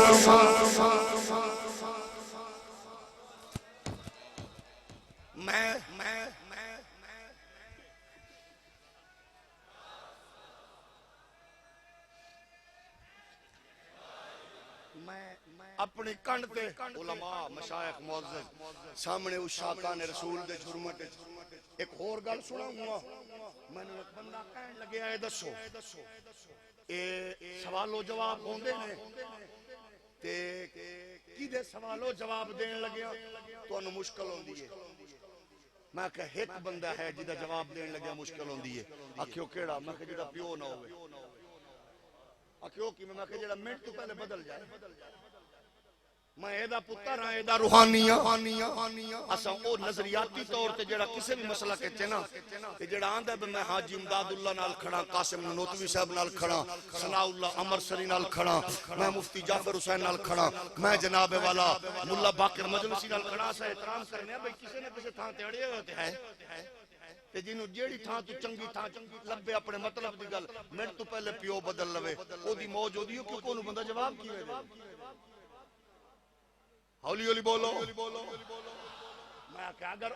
اپنی کنڈ تے علماء مشایخ معزز سامنے اس شاکان رسول دے جرمت ایک اور گل سنا ہوا میں نے ایک بندہ کہن لگیا ہے دسو اے سوال و جواب ہوندے نے تے کی دے سوال و جواب دین لگیا تو انہوں مشکل ہوندی ہے میں کہا ایک بندہ ہے جدہ جواب دین لگیا مشکل ہوندی ہے آکھیو کیڑا میں کہا جدہ پیو نہ ہوئے آکھیو کی میں کہا جدہ منٹ تو پہلے بدل جائے میں ایدہ پتر ہاں ایدہ روحانیاں اساں او نظریاتی طور تے جڑا کسے بھی مسئلہ کہتے نا تے جڑا آندہ ہے میں حاجی امداد اللہ نال کھڑا قاسم نوتوی صاحب نال کھڑا ثناء اللہ عمر سری نال کھڑا میں مفتی جعفر حسین نال کھڑا میں جناب والا ملا باقر مجلسی نال کھڑا اسا احترام کرنے ہیں بھئی کسے نہ کسے تھاں تے اڑے ہوتے ہیں تے جنہوں جیڑی تھاں تو چنگی تھاں لبے اپنے مطلب دی گل منٹ تو پہلے پیو بدل لوے او دی موج ہو دیو کیوں کونو بندہ جواب کیے دے ہولی ہولی بولو میں کہ اگر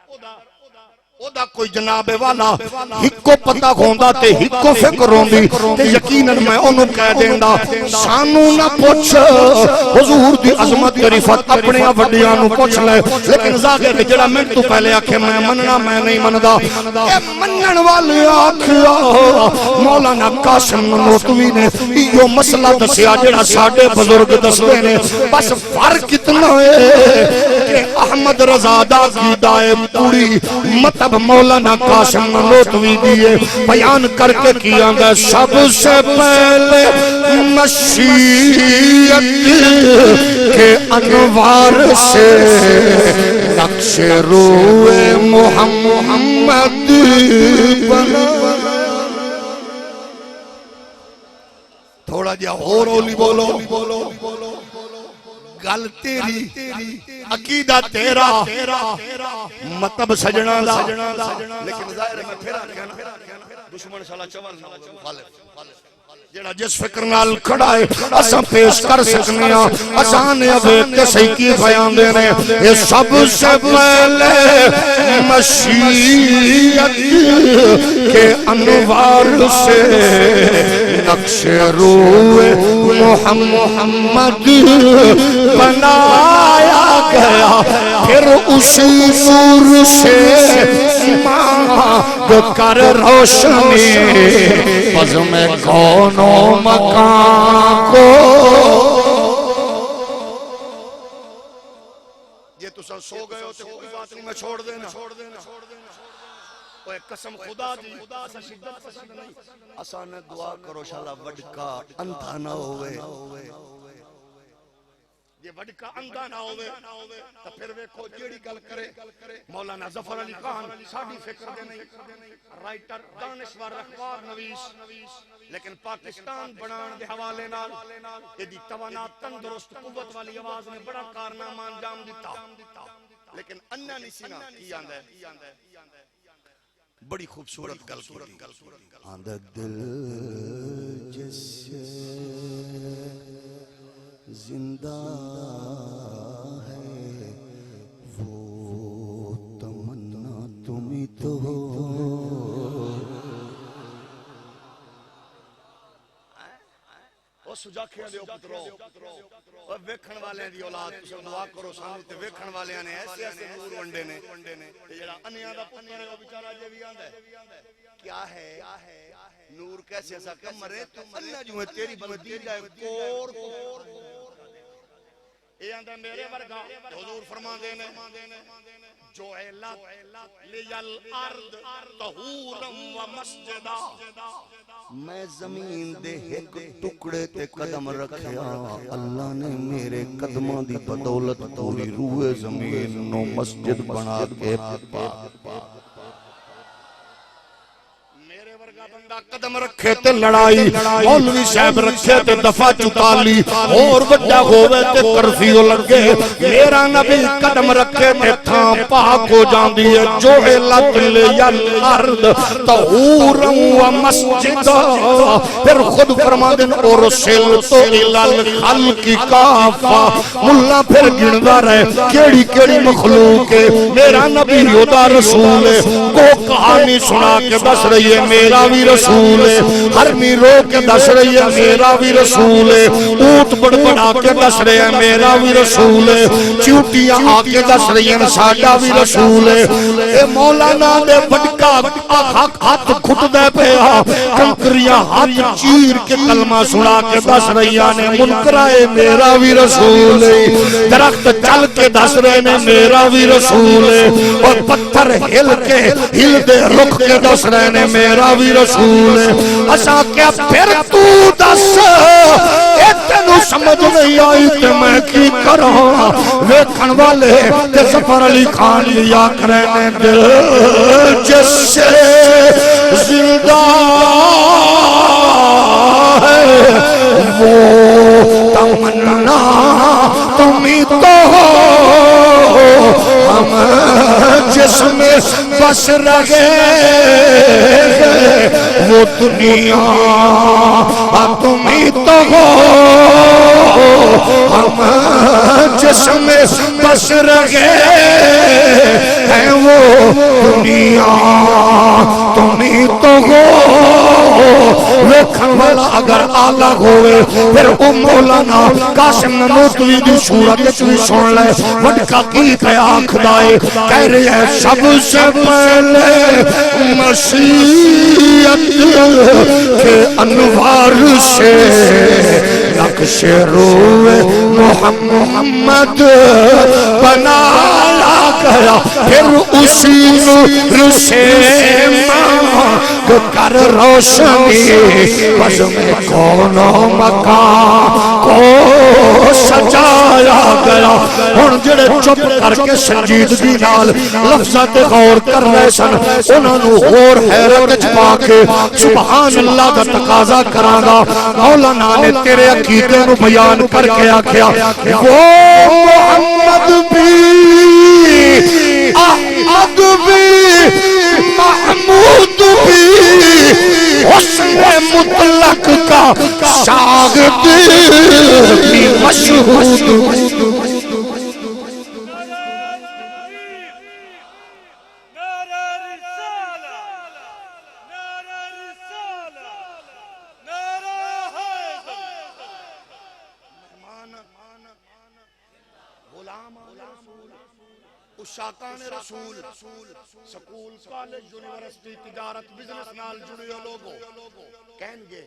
اودا کوئی جناب والا ہکو پتہ ہوندا تے ہکو فکر ہوندی تے یقیناً میں انہوں کہہ دیندا سانو نہ پوچھ حضور دی عظمت دی رفت اپنے وڈیاں نو پوچھ لے لیکن ظاہر جڑا منٹ تو پہلے آکھے میں مننا میں نہیں مندا اے منن والے آکھیا مولانا قاسم نوتوی نے ایو مسئلہ دسیا جڑا ساڈے بزرگ دسدے نے بس فرق اتنا ہے کہ احمد رضا دا گیدائے پوری مطلب مولانا قاسم نوتوی دیئے بیان کر کے کیا گا سب سے پہلے مشیت کے انوار سے نقش روئے محمد بنا تھوڑا جا اور اولی بولو گل تیری عقیدہ تیرا مطلب سجنا دا لیکن ظاہر ہے میں پھر آکھیا نا دشمن شالا چوال مخالف جڑا جس فکر نال کھڑا ہے اساں پیش کر سکنے ہاں اساں نے اب تے صحیح کی بیان دے رہے ہیں یہ سب سے پہلے مشیت کے انوار سے نقش روئے محمد بنایا گیا پھر اسی نور سے کر روشنی بزم کون و مکان کو یہ تو سب سو گئے ہوتے کوئی بات نہیں میں چھوڑ دینا اوہ قسم خدا دی اسا شدت پسند نہیں اسا نے دعا کرو شالا وڈکا اندھا نہ ہوئے یہ وڈکا اندھا نہ ہوئے تو پھر ویکھو جیڑی گل کرے مولانا ظفر علی خان ساڑھی فکر دے نہیں رائٹر دانشور اخبار نویس لیکن پاکستان بنان دے حوالے نال یہ دی توانات تندرست قوت والی آواز نے بڑا کارنامہ انجام دیتا لیکن انہ نسینا کی آندہ ہے بڑی خوبصورت گل کی آندہ دل جس سے زندہ ہے وہ تمنا تمہیں تو ہو سجا کھیا دیو پترو اور ویکھن والے دی اولاد تسا دعا کرو سانو تے ویکھن والے نے ایسے ایسے نور ونڈے نے تے جڑا انیاں دا پتر ہے وہ بیچارہ جے بھی آندا ہے کیا ہے نور کیسے ایسا کمر ہے تو اللہ جو ہے تیری بدی جائے کور اے آندا میرے ورگا حضور فرما دے نے جو اعلت لیل ارض طہورا و مسجدہ میں زمین دے ایک ٹکڑے تے قدم رکھیا اللہ نے میرے قدموں دی بدولت پوری روح زمین نو مسجد بنا کے بندہ قدم رکھے تے لڑائی مولوی صاحب رکھے تے دفعہ چتالی اور بڑا ہوئے تے کرفیو لگے میرا نبی قدم رکھے تے تھاں پاک ہو جاندی ہے جو علت لیل ارض طہورا و مسجدہ پھر خود فرما دن ارسل تو الالخلق کافا ملا پھر گندا رہے کیڑی کیڑی مخلوق ہے میرا نبی ہوتا رسول ہے کو کہانی سنا کے بس رہی ہے میرا بھی رسول ہے ہرمی رو کے دس رہی ہے میرا بھی رسول ہے اونٹ بڑبڑا کے دس رہے ہیں میرا بھی رسول ہے چیوٹیاں آ کے دس رہی ہیں ساڈا بھی رسول ہے اے مولانا دے بڑکا ہاتھ کھٹ دے پیا کنکریاں ہاتھ چیر کے کلمہ سنا کے دس رہی ہیں منکرائے میرا بھی رسول ہے درخت چل کے دس رہے ہیں میرا بھی رسول ہے اور پتھر ہل کے ہل دے رخ کے دس رہے ہیں میرا بھی رسول ہے اسا کیا پھر تو دس اتنو سمجھ نہیں آئی کہ میں کی کروں ویکھن والے تے ظفر علی خان لیا کرنے دل جس سے زندہ ہے وہ تمنا تمہیں تو ہو ہم جس میں بس رہے وہ دنیا تمہیں تو ہو ہم جس میں بس رہے ہیں وہ دنیا تمہیں تو ہو ویکھن والا اگر آلہ ہوئے پھر مولانا قاسم نموتوی دی صورت چوی سن لے وڈکا کی کیا خدائے کہہ رہے ہیں سب سے پہلے مسیحیت کے انوار سے نقش روئے محمد بنایا گیا پھر اسی نور سے مانگ کر روشنی بس میں کون و مکان کو سجایا گیا ہن جڑے چپ کر کے سنجیدگی نال لفظات غور کر رہے سن انہاں نو اور حیرت وچ پا کے سبحان اللہ دا تقاضا کراں گا مولانا نے تیرے عقیدے نو بیان کر کے آکھیا وہ محمد بھی احمد بھی محمود بھی حسن مطلق کا شاگرد بھی مشہود اشاقان رسول سکول کالج یونیورسٹی تجارت بزنس نال جڑے لوگوں کہیں گے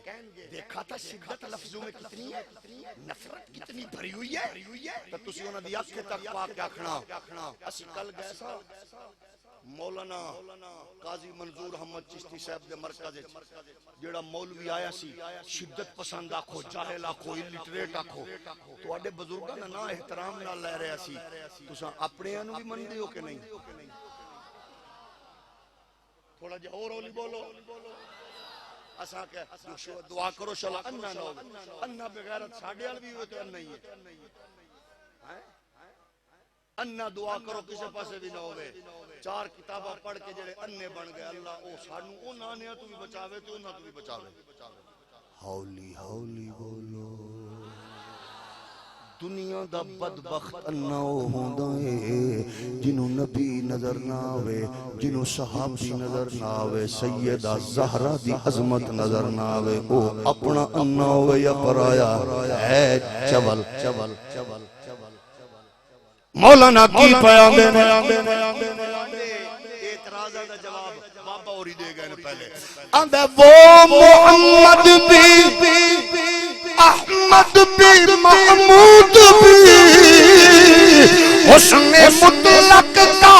دیکھا تھا شدت لفظوں میں کتنی ہے نفرت کتنی بھری ہوئی ہے تو تسی انہاں دی اکھ تک پا کے آکھنا اسی کل گئے سا مولانا قاضی منظور احمد چشتی صاحب دے مرکز جیڑا مولوی آیا سی شدت پسند آکھو جاہل آکھو الٹریٹ آکھو تو اڈے بزرگاں دا نا احترام نال لے رہا سی تساں اپنے انو بھی من دیو کہ نہیں تھوڑا جا اور اولی بولو اساں کہ دعا کرو شلا انہ نہ ہو انہ بغیرت ساڑھے وال بھی ہوئے تو انہ ہی ہے انہ دعا کرو کسے پاسے بھی نہ ہوئے چار کتابہ پڑھ کے جڑے اننے بن گئے اللہ او سانو اون آنے تو بھی بچاوے تو انہ تو بھی بچاوے ہولی ہولی بولو دنیا دا بدبخت انہ ہوندا ہے جنہوں نبی نظر نہ آوے جنہوں صحابی نظر نہ آوے سیدہ زہرہ دی عظمت نظر نہ آوے او اپنا انہ ہوئے یا پرایا ہے چبل چبل چبل مولانا کی پیام دینے اعتراضہ دا جواب بابا اوری دے گئے پہلے اندھے وہ محمد بھی احمد بھی محمود بھی حسن مطلق کا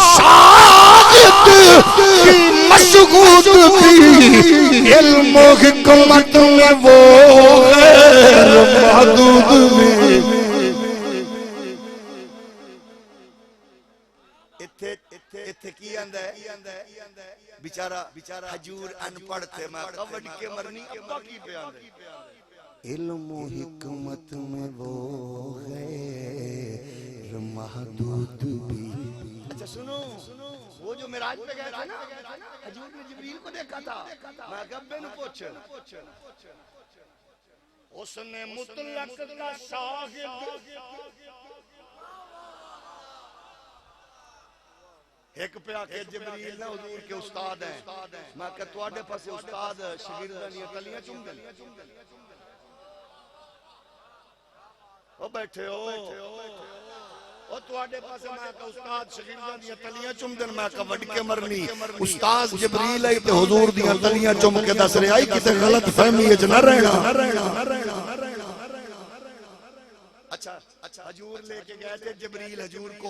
شاہد بھی مشغود بھی علم و حکمت میں وہ غیر محدود بھی اتھے کی آندہ ہے بیچارہ حجور ان پڑھتے میں قبڑ کے مرنی ابا کی پہ آندہ ہے علم و حکمت میں وہ غیر محدود بھی اچھا سنو وہ جو معراج پہ گئے تھے نا حجور نے جبریل کو دیکھا تھا میں گبے نو پوچھ حسن مطلق کا شاہد ایک پہ آکے جبریل نہ حضور کے استاد ہیں میں کہ تواڈے پاسے استاد شاگرداں دی تلیاں چوم دے او بیٹھے ہو او تواڈے پاسے میں کہ استاد شاگرداں دی تلیاں چوم دے میں کہ وڈ کے مرنی استاد جبریل ہے تے حضور دی تلیاں چوم کے دس رہے آئی کتے غلط فہمی وچ نہ رہنا اچھا حضور لے کے گئے تھے جبریل حضور کو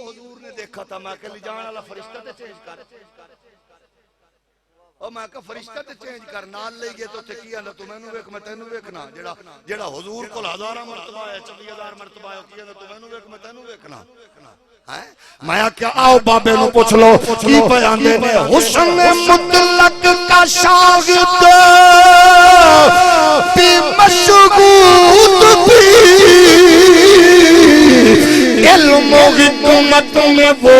حضور نے دیکھا تھا میں کہ لے جان والا فرشتہ تے چینج کر او میں کہ فرشتہ تے چینج کر نال لے گئے تو تے کیا نہ تو مینوں ویکھ میں تینوں ویکھنا جڑا حضور کول ہزاراں مرتبہ ہے 24000 مرتبہ ہے کیا نہ تو مینوں ویکھ میں تینوں ویکھنا میں کیا آؤ بابے نو پوچھ لو کی بیان دے نے حسن مطلق کا شاگرد بھی مشغول بھی علم و حکمت میں وہ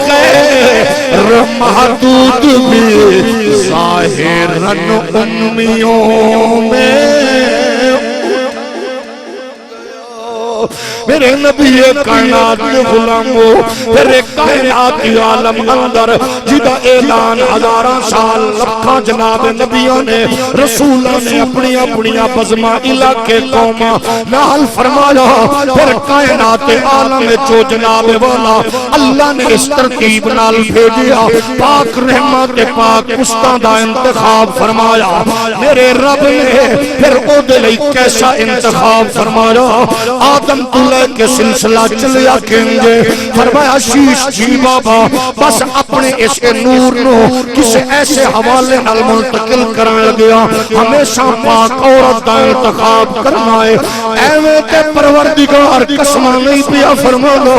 غیر محدود بھی ظاہراً امیوں میں میرے نبی کائنات کے غلامو میرے کائنات کی عالم اندر جدا اعلان ہزاراں سال لکھاں جناب نبیوں نے رسولوں نے اپنی اپنی بزمہ علاقے قومہ نال فرمایا پھر کائنات عالم چو جناب والا اللہ نے اس ترتیب نال بھیجیا پاک رحمت پاک مستان دا انتخاب فرمایا میرے رب نے پھر او دلئی کیسا انتخاب فرمایا آدم تلے کے سلسلہ چلیا کھنگے فرمایا شیش جی بابا بس اپنے اس نور نو کسے ایسے حوالے نال منتقل کرنے لگیا ہمیشہ پاک عورت دا انتخاب کرنا ہے ایویں تے پروردگار قسمہ نہیں پیا فرمانا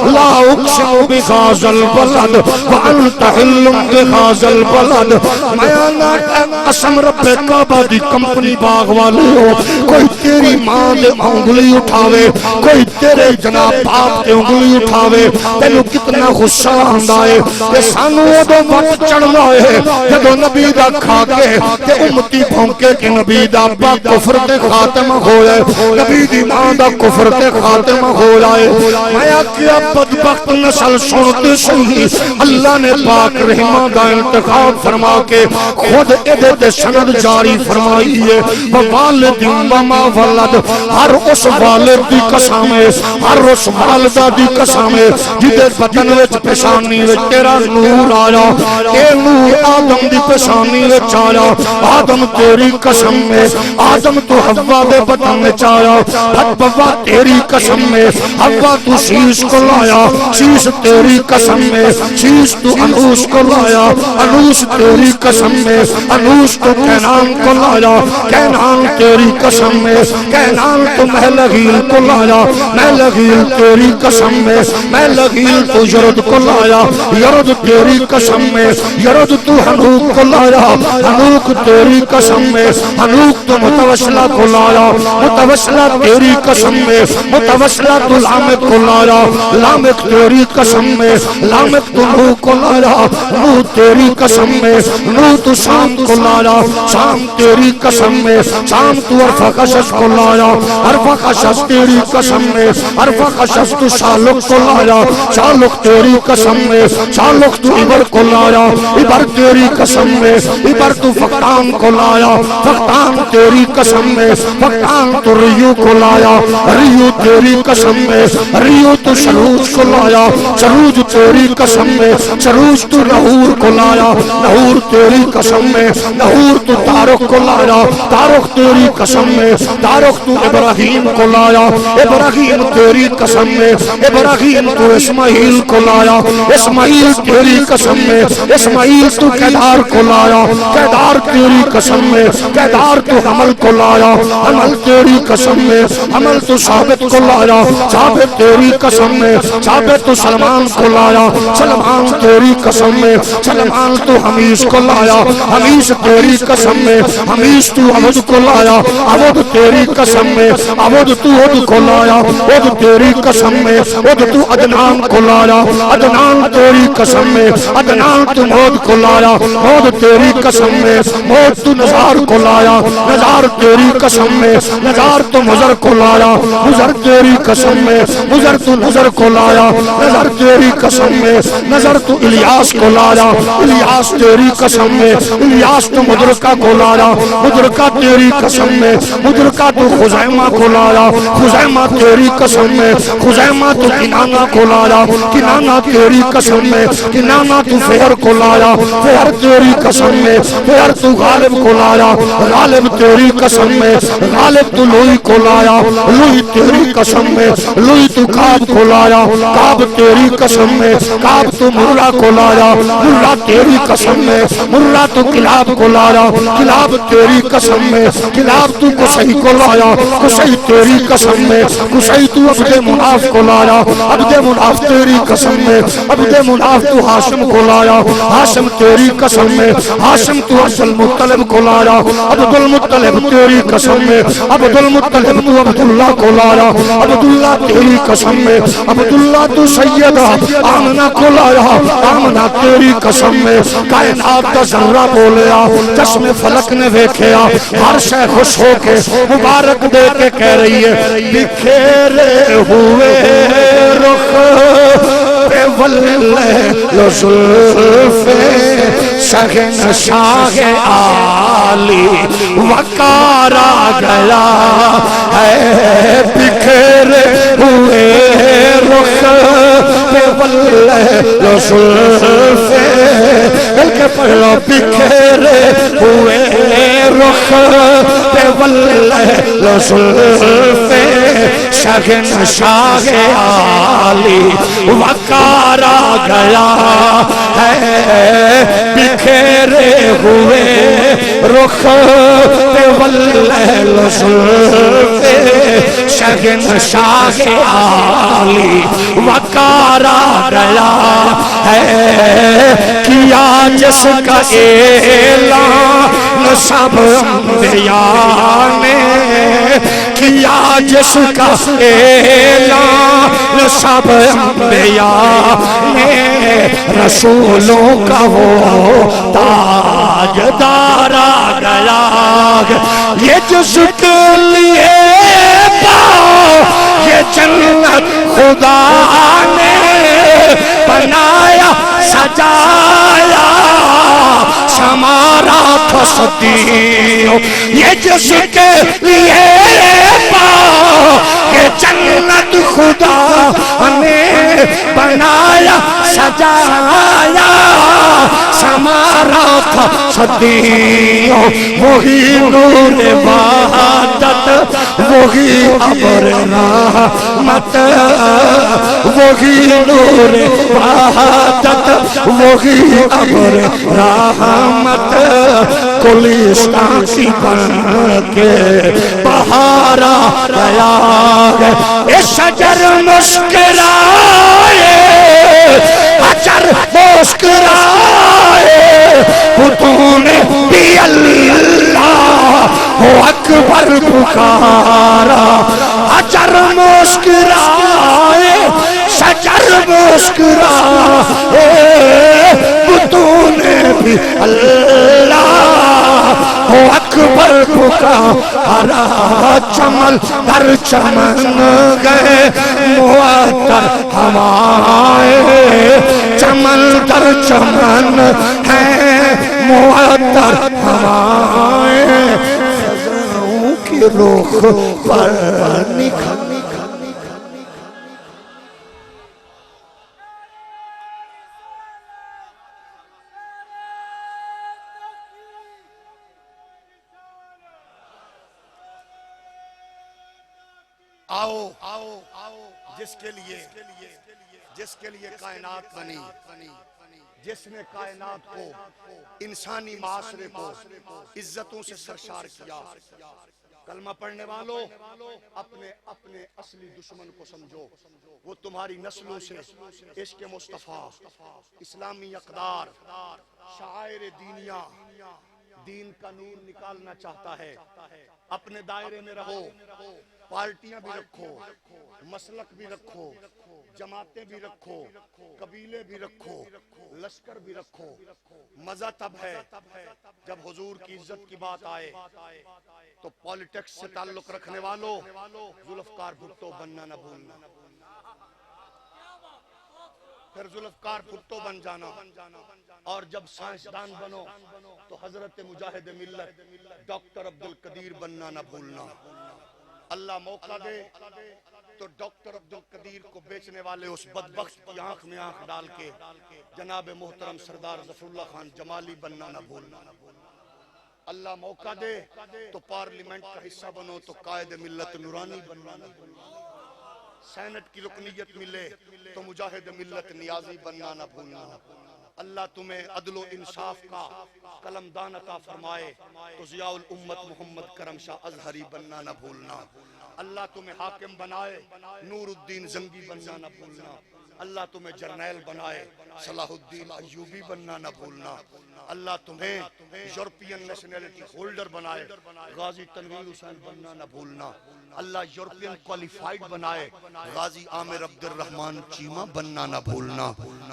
لا اقسم بغاز البلد وانت حلم بغاز البلد میں آنا قسم رب کعبہ دی کمپنی باغ والے ہو کوئی تیری ماں دے انگلی اٹھاوے کوئی تیرے جناب باپ تے انگلی اٹھاوے تینو کتنا غصہ آندا ہے کہ سانو ادو وقت چڑھنا ہے جدو نبی دا کھا کے تے امتی بھونکے کہ نبی دا ابا کفر تے خاتمہ ہو جائے نبی دی ماں دا کفر تے خاتمہ ہو جائے میں کیا بدبخت نسل سنتے سنی اللہ نے پاک رحمہ دا انتخاب فرما کے خود ادھے تے سند جاری فرمائی ہے والد وما ولد ہر اس والد دی قسم ہر اس والدہ دی قسم جدے بدن وچ پیشانی وچ تیرا نور آیا اے نور آدم دی پیشانی وچ آیا آدم تیری قسم میں آدم تو حوا دے بدن وچ آیا حوا تیری قسم میں حوا تو شیش کو لایا شیش تیری قسم میں شیش تو انوش کو لایا انوش تیری قسم میں انوش تو کینان کو لایا کینان تیری قسم میں کینان تو محلغیل کو لایا محلغیل تیری قسم میں محلغیل تو یرد کو لایا یرد تیری قسم میں یرد تو حنوک کو لایا حنوک تیری قسم میں حنوک تو متوسلہ کو لایا متوسلہ تیری قسم میں متوسلہ تو لامک کو لایا لامک تیری قسم میں لامک تو نوح کو لایا نوح تیری قسم میں نوح تو شام کو لایا شام تیری قسم میں شام تو عرفہ قشش کو لایا عرفہ قشش تیری قسم میں عرفہ قشش تو شالق کو لایا شالق تیری قسم میں شالق تو عبر کو لایا عبر تیری قسم میں عبر تو فقطان کو لایا فقطان تیری قسم میں فقطان تو ریو کو لایا ریو تیری قسم میں ریو تو شروج کو لایا شروج تیری قسم میں شروج تو نحور کو لایا نحور تیری قسم میں نحور تو تارق کو لایا تارق تیری قسم میں تارق تو ابراہیم کو لایا ابراہیم تیری قسم میں ابراہیم تو اسماعیل کو لایا اسماعیل تیری قسم میں اسماعیل تو کیدار کو لایا کیدار تیری قسم میں کیدار تو حمل کو لایا حمل تیری قسم میں حمل تو ثابت کو لایا ثابت تیری قسم میں ثابت تو سلمان کو لایا سلمان تیری قسم میں سلمان تو حمیش کو لایا حمیش تیری قسم میں حمیش تو عبد کو لایا عبد تیری قسم میں عبد تو عد کو لایا عد تیری قسم میں عد تو عدنان کو لایا عدنان تیری قسم میں عدنان تو مود کو لایا مود تیری قسم میں مود تو نزار کو لایا نزار تیری قسم میں نزار تو مزر کو لایا مزر تیری قسم میں مزر تو نظر کو لایا نظر تیری قسم میں نظر تو الیاس کو لایا الیاس تیری قسم میں الیاس تو مدرکہ کو لایا مدرکہ تیری قسم میں مدرکہ تو خزیمہ کو لایا خزیمہ تیری قسم میں خزیمہ تو کنانہ کو لایا کنانہ تیری قسم میں کنانہ تو فہر کو لایا فہر تیری قسم میں فہر تو غالب کو لایا غالب تیری قسم میں غالب تو لوئی کو لایا لوئی تیری قسم میں لوئی تو کعب کو لایا کعب تیری قسم میں کعب تو مرہ کو لایا مرہ تیری قسم میں مرہ تو کلاب کو لایا کلاب تیری قسم میں کلاب تو قصی کو لایا قصی تیری قسم میں قصی تو عبد مناف کو لایا عبد مناف تیری قسم میں عبد مناف تو ہاشم کو لایا ہاشم تیری قسم میں ہاشم تو عبد المطلب کو لایا عبد المطلب تیری قسم میں عبد المطلب تو عبداللہ کو لایا عبداللہ تیری قسم میں عبداللہ تو سیدہ آمنہ کو لایا آمنہ تیری قسم میں کائنات کا ذرہ بولیا جسم فلک نے دیکھیا ہر شے خوش ہو کے مبارک دے کے کہہ رہی ہے بکھیرے ہوئے رخ پہ واللہ زلف شگن شاہ آلی وکارا گیا ہے بکھیرے ہوئے رخ پہ واللہ زلف بلکہ پڑھو بکھیرے ہوئے رخ پہ واللہ زلف شگن شاہ آلی وکارا گیا ہے بکھیرے ہوئے رخ پہ واللہ زلف شگن شاہ آلی وکارا گیا ہے کیا جس کا اعلان سب انبیاء نے کیا جس کا اعلان سب انبیاء نے رسولوں کا وہ تاجدار آ گیا یہ جس کے لیے یہ جنت خدا نے بنایا سجایا شمارا تھا صدیوں یہ جس کے لیے کہ جنت خدا نے بنایا سجایا سمارا تھا صدیوں وہی نور وحدت وہی ابر رحمت وہی نور وحدت وہی ابر رحمت گلستان سی بن کے بہارا گیا ہے اے شجر مسکرائے حجر مسکرائے بتوں نے بھی اللہ اکبر پکارا حجر مسکرائے شجر مسکرائے بتوں نے بھی اللہ اکبر پکارا چمن در چمن گئے معطر ہوائیں چمن در چمن ہے معطر ہوائیں خزاں کی رخ پر نکھر آؤ جس کے لیے کائنات بنی جس نے کائنات کو انسانی معاشرے کو عزتوں سے سرشار کیا کلمہ پڑھنے والوں اپنے اصلی دشمن کو سمجھو وہ تمہاری نسلوں سے عشق مصطفیٰ اسلامی اقدار شعائر دینیہ دین کا نور نکالنا چاہتا ہے اپنے دائرے میں رہو پارٹیاں بھی رکھو مسلک بھی رکھو جماعتیں بھی رکھو قبیلے بھی رکھو لشکر بھی رکھو مزہ تب ہے جب حضور کی عزت کی بات آئے تو پالیٹکس سے تعلق رکھنے والوں ذوالفقار بھٹو بننا نہ بھولنا پھر ذوالفقار بھٹو بن جانا اور جب سائنسدان بنو تو حضرت مجاہد ملت ڈاکٹر عبدالقدیر بننا نہ بھولنا اللہ موقع دے تو ڈاکٹر عبدالقدیر کو بیچنے والے اس بدبخت کی آنکھ میں آنکھ ڈال کے جناب محترم سردار ظفر اللہ خان جمالی بننا نہ بھولنا اللہ موقع دے تو پارلیمنٹ کا حصہ بنو تو قائد ملت نورانی بننا نہ بھولنا سینٹ کی رکنیت ملے تو مجاہد ملت نیازی بننا نہ بھولنا اللہ تمہیں عدل و انصاف کا قلمدان عطا فرمائے تو ضیاء الامت محمد کرم شاہ ازہری بننا نہ بھولنا اللہ تمہیں حاکم بنائے نور الدین زنگی بننا نہ بھولنا اللہ تمہیں جرنیل بنائے صلاح الدین ایوبی بننا نہ بھولنا اللہ تمہیں یورپین نیشنلٹی ہولڈر بنائے غازی تنویر حسین بننا نہ بھولنا اللہ یورپین کوالیفائیڈ بنائے غازی عامر عبد الرحمن چیمہ بننا نہ بھولنا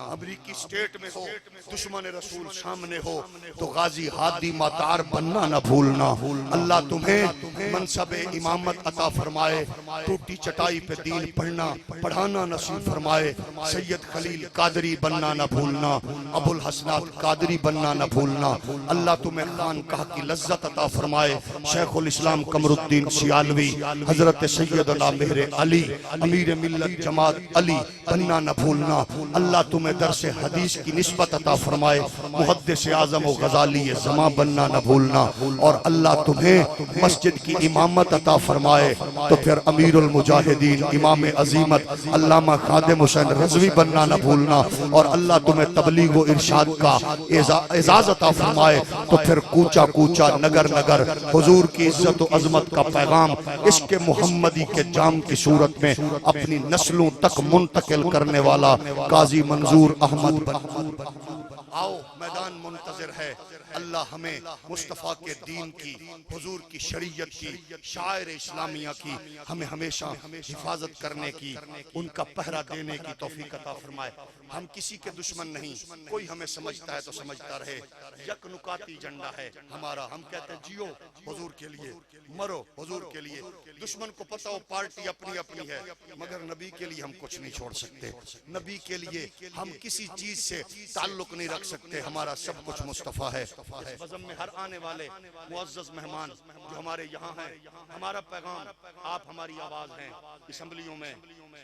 امریکی سٹیٹ میں ہو دشمن رسول سامنے ہو تو غازی ہادی ماتار بننا نہ بھولنا اللہ تمہیں منصب امامت عطا فرمائے ٹوٹی چٹائی پہ دین پڑھنا پڑھانا نصیب فرمائے سید خلیل قادری بننا نہ بھولنا ابو الحسنات قادری بننا نہ بھولنا اللہ تمہیں خانقاہ کی لذت عطا فرمائے شیخ الاسلام قمر الدین سیالوی حضرت سیدنا مہر علی امیر ملت جماعت علی بننا نہ بھولنا اللہ تمہیں درس حدیث کی نسبت عطا فرمائے محدث اعظم و غزالی زماں بننا نہ بھولنا اور اللہ تمہیں مسجد کی امامت عطا فرمائے تو پھر امیر المجاہدین امام عظیمت علامہ خادم حسین رضوی بننا نہ بھولنا اور اللہ تمہیں تبلیغ و ارشاد کا اعزاز عطا فرمائے تو پھر کوچا کوچا نگر نگر حضور کی عزت و عظمت کا پیغام عشق محمدی کے جام کی صورت میں اپنی نسلوں تک منتقل کرنے والا قاضی منظور احمد بن آؤ میدان منتظر ہے اللہ ہمیں مصطفیٰ کے دین کی حضور کی شریعت کی شاعر اسلامیہ کی ہمیں ہمیشہ حفاظت کرنے کی ان کا پہرہ دینے کی توفیق عطا فرمائے ہم کسی کے دشمن نہیں کوئی ہمیں سمجھتا ہے تو سمجھتا رہے یک نکاتی جنڈا ہے ہمارا ہم کہتے ہیں جیو حضور کے لیے مرو حضور کے لیے دشمن کو پتہ ہو پارٹی اپنی اپنی ہے مگر نبی کے لیے ہم کچھ نہیں چھوڑ سکتے نبی کے لیے ہم کسی چیز سے تعلق نہیں رکھ رکھ سکتے، ہمارا سب کچھ مصطفیٰ ہے۔ اس بزم میں ہر آنے والے معزز مہمان جو ہمارے یہاں ہیں، ہمارا پیغام آپ ہماری آواز ہیں۔ اسمبلیوں میں،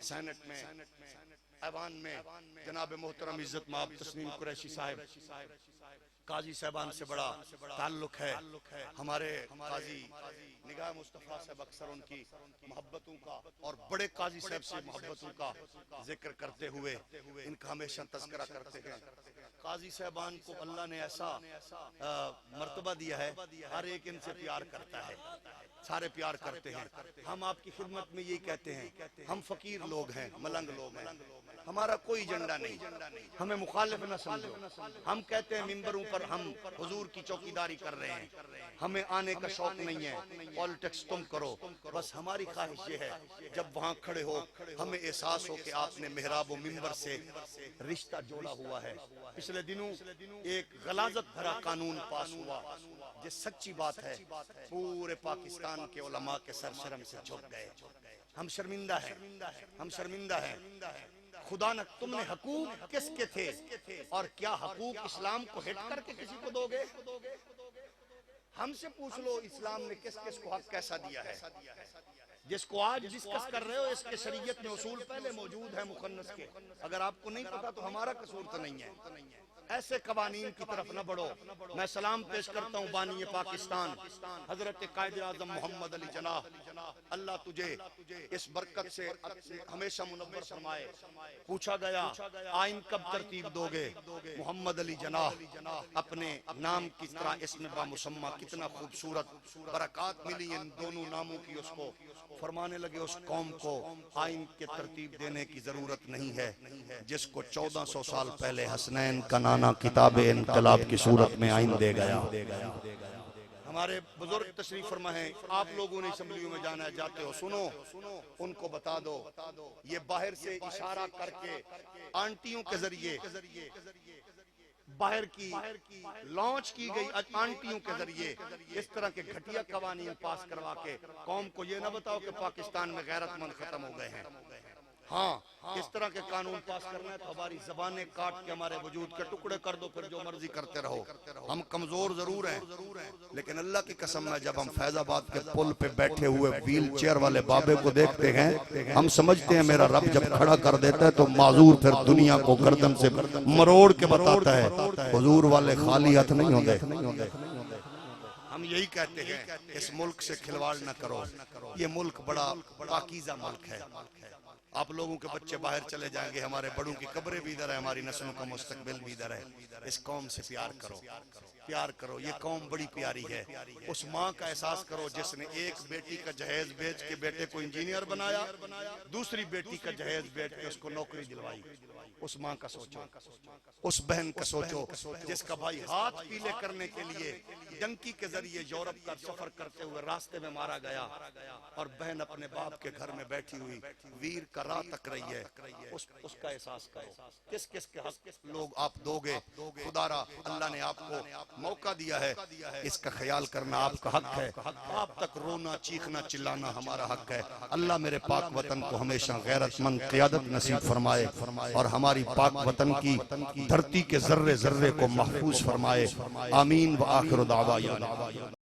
سینٹ میں، ایوان میں جناب محترم عزت مآب تسنیم قریشی صاحب، قاضی صاحبان سے بڑا تعلق ہے ہمارے قاضی نگاہ مصطفیٰ صاحب، اکثر ان کی محبتوں کا اور بڑے قاضی صاحب سے محبتوں کا ذکر کرتے ہوئے ان کا ہمیشہ تذکرہ کرتے ہیں۔ قاضی صاحبان کو اللہ نے ایسا مرتبہ دیا ہے، ہر ایک ان سے پیار کرتا ہے، سارے پیار کرتے ہیں۔ ہم آپ کی خدمت میں یہی کہتے ہیں، ہم فقیر لوگ ہیں، ملنگ لوگ ہیں، ہمارا کوئی ایجنڈا نہیں، ہمیں مخالف نہ سمجھو۔ ہم کہتے ہیں ممبروں پر ہم حضور کی چوکیداری کر رہے ہیں، ہمیں آنے کا شوق نہیں ہے، پالیٹکس تم کرو، بس ہماری خواہش یہ ہے جب وہاں کھڑے ہو ہمیں احساس ہو کہ آپ نے محراب و ممبر سے رشتہ جوڑا ہوا ہے۔ پچھلے دنوں ایک غلاظت بھرا قانون پاس ہوا، جس سچی بات ہے پورے پاکستان کے علماء کے سر شرم سے جھک گئے۔ ہم شرمندہ ہیں، ہم شرمندہ ہیں۔ خدا نہ تم نے حقوق کس کے تھے اور کیا حقوق اسلام کو ہٹ کر کے کسی کو دو گے؟ ہم سے پوچھ لو اسلام نے کس کس کو حق کیسا دیا ہے؟ جس کو آج ڈسکس کر رہے ہو اس کے شریعت میں اصول پہلے موجود ہیں مخنث کے، اگر آپ کو نہیں پتا تو ہمارا قصور تو نہیں ہے۔ ایسے قوانین کی طرف نہ بڑھو۔ میں سلام پیش کرتا ہوں بانی پاکستان حضرت قائد اعظم محمد علی جناح، اللہ تجھے اس برکت سے ہمیشہ منور فرمائے۔ پوچھا گیا آئین کب ترتیب دو گے؟ محمد علی جناح اپنے نام کی طرح اسم با مسمہ، کتنا خوبصورت برکات ملی ان دونوں ناموں کی اس کو، فرمانے لگے اس قوم کو آئین کے ترتیب دینے کی ضرورت نہیں ہے جس کو 1400 سال پہلے حسنین کا نانا کتاب انقلاب کی صورت میں آئین دے گیا۔ ہمارے بزرگ تشریف فرما ہیں، آپ لوگوں نے اسمبلیوں میں جانا ہے، جاتے ہو، سنو ان کو بتا دو، یہ باہر سے اشارہ کر کے آنٹیوں کے ذریعے باہر کی لانچ کی گئی آنٹیوں کے ذریعے اس طرح کے گھٹیا قوانین پاس کروا کے قوم کو یہ نہ بتاؤ کہ پاکستان میں غیرت مند ختم ہو گئے ہیں۔ ہاں اس طرح کے قانون پاس کرنا ہے تو ہماری زبانیں کاٹ کے ہمارے وجود کے ٹکڑے کر دو، پھر جو مرضی کرتے رہو۔ ہم کمزور ضرور ہیں لیکن اللہ کی قسم ہے جب ہم فیض آباد کے پل پہ بیٹھے ہوئے ویل چیئر والے بابے کو دیکھتے ہیں، ہم سمجھتے ہیں میرا رب جب کھڑا کر دیتا ہے تو معذور پھر دنیا کو گردن سے مروڑ کے بتاتا ہے حضور والے خالی ہاتھ نہیں ہوندے۔ ہم یہی کہتے ہیں اس ملک سے کھلواڑ نہ کرو، یہ ملک بڑا پاکیزہ ملک ہے۔ آپ لوگوں کے بچے باہر چلے جائیں گے، ہمارے بڑوں کی قبریں بھی ادھر ہے، ہماری نسلوں کا مستقبل بھی ادھر ہے۔ اس قوم سے پیار کرو، پیار کرو، یہ قوم بڑی پیاری ہے۔ اس ماں کا احساس کرو جس نے ایک بیٹی کا جہیز بیچ کے بیٹے کو انجینئر بنایا، دوسری بیٹی کا جہیز بیچ کے اس کو نوکری دلوائی۔ اس ماں کا سوچو، اس بہن کا سوچو جس کا بھائی ہاتھ پیلے کرنے کے لیے ڈنکی کے ذریعے یورپ کا سفر کرتے ہوئے راستے میں مارا گیا، اور بہن اپنے باپ کے گھر میں بیٹھی ہوئی ویر کا راہ تک رہی ہے۔ اس کا احساس کرو، کس کس کے حق لوگ آپ دو گے۔ خدا را اللہ نے آپ کو موقع دیا ہے، اس کا خیال کرنا آپ کا حق ہے۔ آپ تک رونا چیخنا چلانا ہمارا حق ہے۔ اللہ میرے پاک وطن کو ہمیشہ غیرت مند قیادت نصیب فرمائے اور ہماری پاک وطن کی دھرتی کے ذرے ذرے کو محفوظ فرمائے۔ آمین و آخر دعوانا